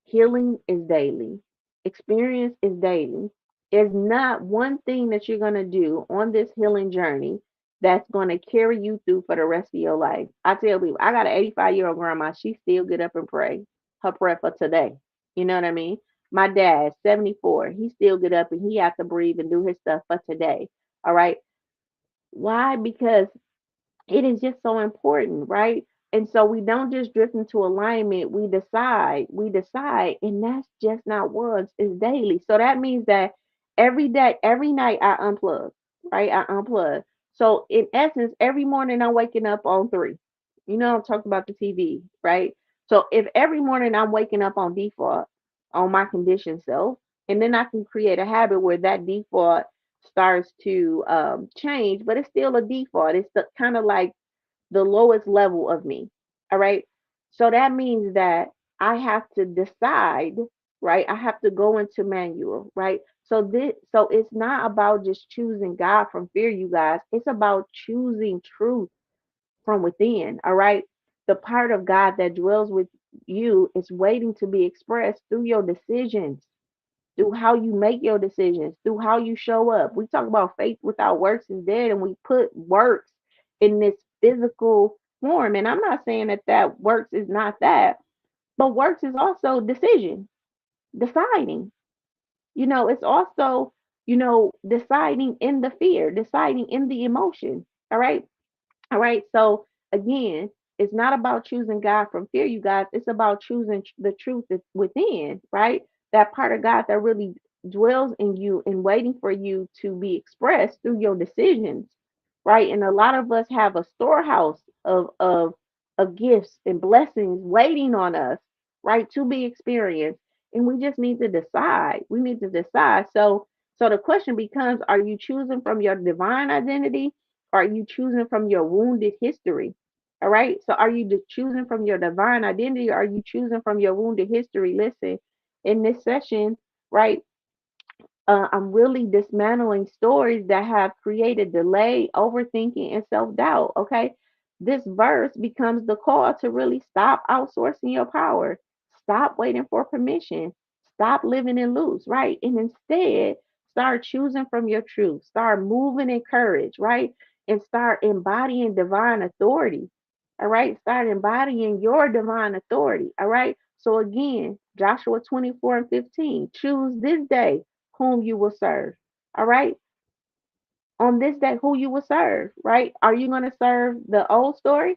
Healing is daily. Experience is daily. There's not one thing that you're going to do on this healing journey that's going to carry you through for the rest of your life. I tell people, I got an 85-year-old grandma. She still get up and pray her prayer for today. You know what I mean? My dad, 74, he still get up and he has to breathe and do his stuff for today. All right. Why? Because it is just so important, right? And so we don't just drift into alignment. We decide, and that's just not once, it's daily. So that means that every day, every night I unplug, right? I unplug. So in essence, every morning I'm waking up on three. You know, I'm talking about the TV, right? So if every morning I'm waking up on default, on my conditioned self, and then I can create a habit where that default starts to change, but it's still a default. It's the kind of like the lowest level of me. All right. So that means that I have to decide, right? I have to go into manual, right? So it's not about just choosing God from fear, you guys. It's about choosing truth from within. All right. The part of God that dwells with you is waiting to be expressed through your decisions, through how you make your decisions, through how you show up. We talk about faith without works is dead, and we put works in this physical form. And I'm not saying that that works is not that, but works is also decision, deciding. It's also, deciding in the fear, deciding in the emotion. All right. All right. So again, it's not about choosing God from fear, you guys. It's about choosing the truth that's within, right? That part of God that really dwells in you and waiting for you to be expressed through your decisions, right? And a lot of us have a storehouse of gifts and blessings waiting on us, right, to be experienced. And we just need to decide. We need to decide. So the question becomes, are you choosing from your divine identity? Are you choosing from your wounded history? All right. So are you choosing from your divine identity? Or are you choosing from your wounded history? Listen, in this session, right? I'm really dismantling stories that have created delay, overthinking, and self doubt. Okay. This verse becomes the call to really stop outsourcing your power, stop waiting for permission, stop living in loose, right? And instead, start choosing from your truth, start moving in courage, right? And start embodying divine authority. All right. Start embodying your divine authority. All right. So again, Joshua 24:15, choose this day whom you will serve. All right. On this day, who you will serve, right? Are you going to serve the old story?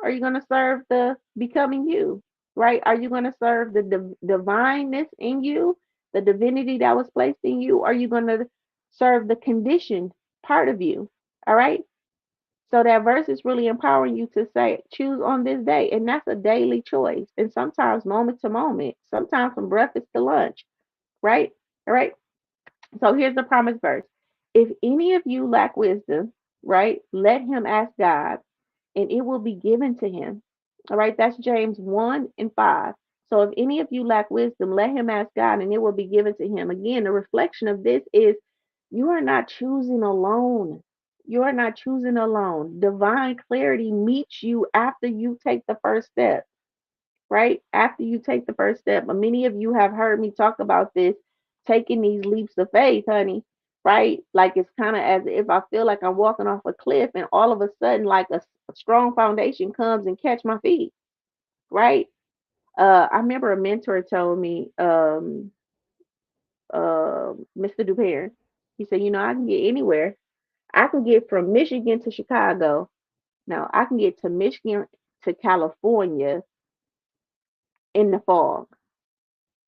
Are you going to serve the becoming you, right? Are you going to serve the divineness in you, the divinity that was placed in you? Are you going to serve the conditioned part of you? All right. So that verse is really empowering you to say, choose on this day. And that's a daily choice. And sometimes moment to moment, sometimes from breakfast to lunch, right? All right. So here's the promise verse. If any of you lack wisdom, right, let him ask God and it will be given to him. All right, that's James 1 and 5. So if any of you lack wisdom, let him ask God and it will be given to him. Again, the reflection of this is you are not choosing alone. You are not choosing alone. Divine clarity meets you after you take the first step, right? After you take the first step. But many of you have heard me talk about this, taking these leaps of faith, honey, right? Like it's kind of as if I feel like I'm walking off a cliff and all of a sudden, like a strong foundation comes and catch my feet, right? I remember a mentor told me, Mr. Dupere, he said, I can get anywhere. I can get from Michigan to Chicago. No, I can get to Michigan to California in the fog,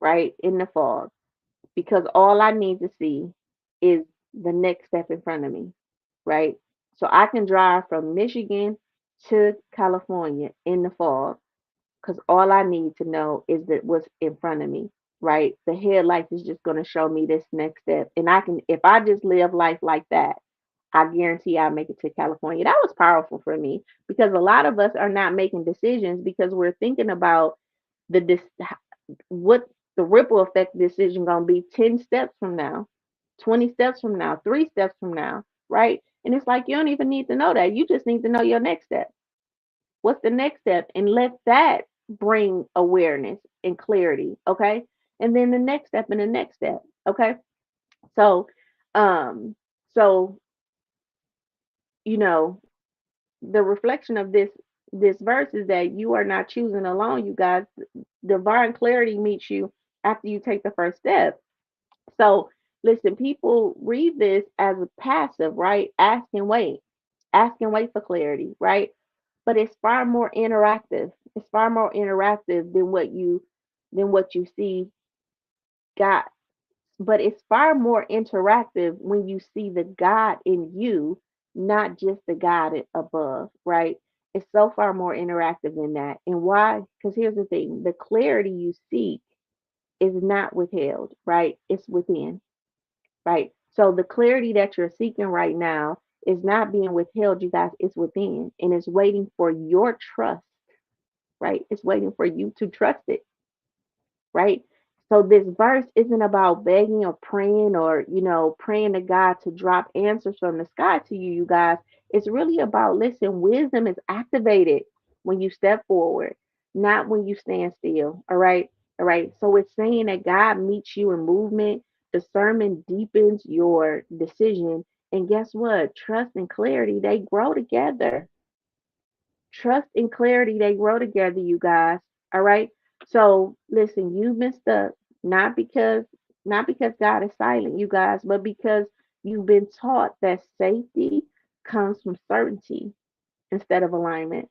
right? In the fog, because all I need to see is the next step in front of me, right? So I can drive from Michigan to California in the fog because all I need to know is that what's in front of me. right? The headlights is just going to show me this next step. And I can, if I just live life like that, I guarantee I'll make it to California. That was powerful for me because a lot of us are not making decisions because we're thinking about what the ripple effect decision going to be 10 steps from now, 20 steps from now, 3 steps from now, right? And it's like you don't even need to know that. You just need to know your next step. What's the next step? And let that bring awareness and clarity, okay? And then the next step and the next step, okay? So, um, so you know, the reflection of this verse is that you are not choosing alone, you guys. Divine clarity meets you after you take the first step. So listen, people read this as a passive, right? Ask and wait for clarity, right? But it's far more interactive. It's far more interactive than what you see God. But it's far more interactive when you see the God in you, not just the God above, right? It's so far more interactive than that. And why? Because here's the thing: the clarity you seek is not withheld, right? It's within, right? So the clarity that you're seeking right now is not being withheld, you guys. It's within, and it's waiting for your trust, right? It's waiting for you to trust it, right? So this verse isn't about begging or praying or, praying to God to drop answers from the sky to you, you guys. It's really about, listen, wisdom is activated when you step forward, not when you stand still. All right. All right. So it's saying that God meets you in movement, discernment deepens your decision. And guess what? Trust and clarity, they grow together. Trust and clarity, they grow together, you guys. All right. So listen, you've been stuck not because God is silent, you guys, but because you've been taught that safety comes from certainty instead of alignment.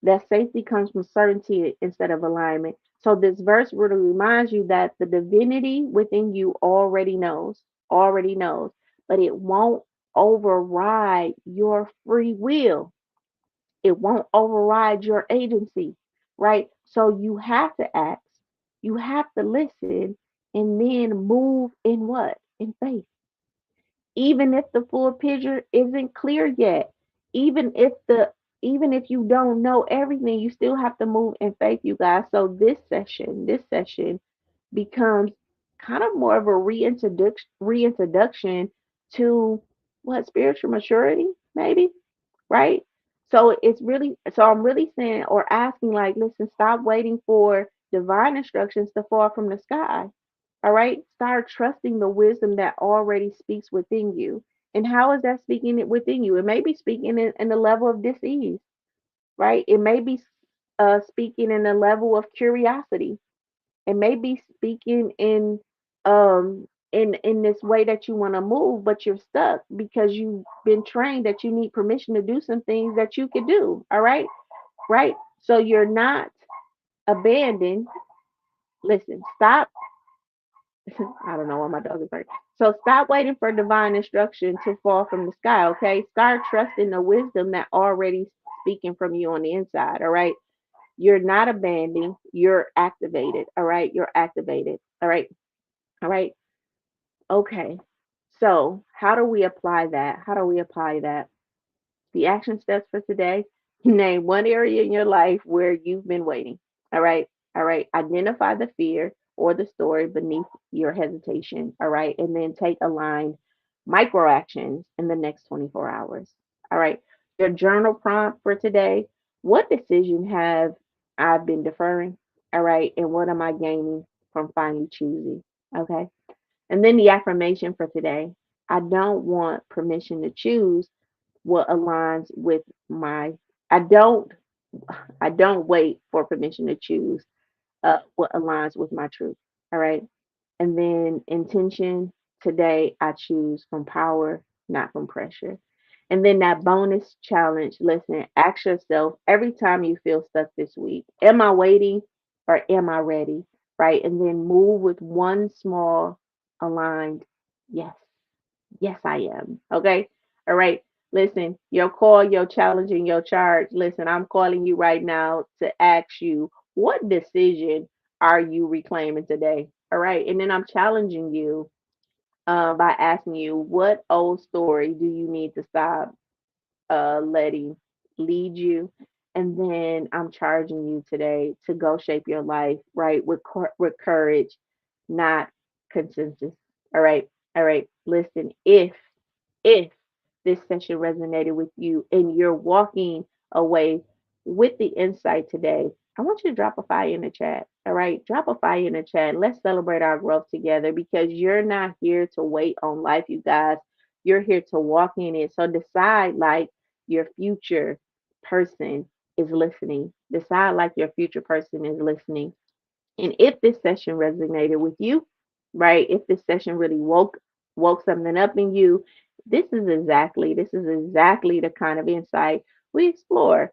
That safety comes from certainty instead of alignment. So this verse really reminds you that the divinity within you already knows, but it won't override your free will. It won't override your agency, right? So you have to act, you have to listen, and then move in what? In faith. Even if the full picture isn't clear yet, even if the even if you don't know everything, you still have to move in faith, you guys. So this session becomes kind of more of a reintroduction to what spiritual maturity, maybe, right? So I'm really saying or asking, like, listen, stop waiting for divine instructions to fall from the sky. All right. Start trusting the wisdom that already speaks within you. And how is that speaking it within you? It may be speaking in the level of dis-ease, right? It may be speaking in the level of curiosity. It may be speaking in this way that you want to move, but you're stuck because you've been trained that you need permission to do some things that you could do. All right, right. So you're not abandoned. Listen, stop. I don't know why my dog is barking. So stop waiting for divine instruction to fall from the sky. Okay, start trusting the wisdom that already speaking from you on the inside. All right. You're not abandoned. You're activated. All right. You're activated. All right. All right. Okay. So, how do we apply that? How do we apply that? The action steps for today: name one area in your life where you've been waiting. All right. All right. Identify the fear or the story beneath your hesitation. All right. And then take aligned micro actions in the next 24 hours. All right. Your journal prompt for today: what decision have I been deferring? All right. And what am I gaining from finally choosing? Okay. And then the affirmation for today: I don't want permission to choose what aligns with my I don't I don't wait for permission to choose what aligns with my truth. All right. And then intention: today I choose from power, not from pressure. And then that bonus challenge: listen, ask yourself every time you feel stuck this week: am I waiting or am I ready? Right. And then move with one small aligned yes. Yes, I am. Okay. All right. Listen, your call, your challenge, and your charge. Listen, I'm calling you right now to ask you, what decision are you reclaiming today? All right. And then I'm challenging you by asking you, what old story do you need to stop letting lead you? And then I'm charging you today to go shape your life, right? With courage, not consensus. All right. All right. Listen, if this session resonated with you and you're walking away with the insight today, I want you to drop a fire in the chat. All right, drop a fire in the chat. Let's celebrate our growth together because you're not here to wait on life, you guys. You're here to walk in it. So decide like your future person is listening. Decide like your future person is listening. And if this session resonated with you, right? If this session really woke something up in you, this is exactly the kind of insight we explore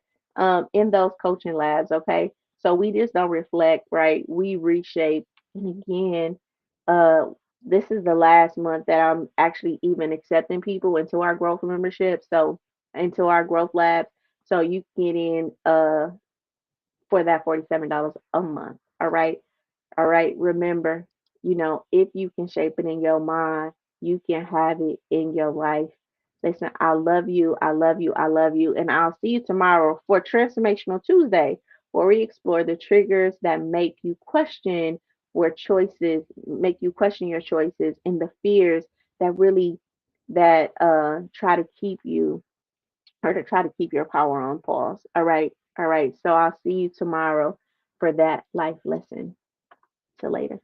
in those coaching labs. Okay, so we just don't reflect, right? We reshape. And again, uh, this is the last month that I'm actually even accepting people into our growth membership. So into our growth labs, so you can get in for that $47 a month. All right. All right. Remember, if you can shape it in your mind, you can have it in your life. Listen, I love you. I love you. I love you. And I'll see you tomorrow for Transformational Tuesday, where we explore the triggers that make you question your choices and the fears that really that try to keep you or to try to keep your power on pause. All right. All right. So I'll see you tomorrow for that life lesson. Till later.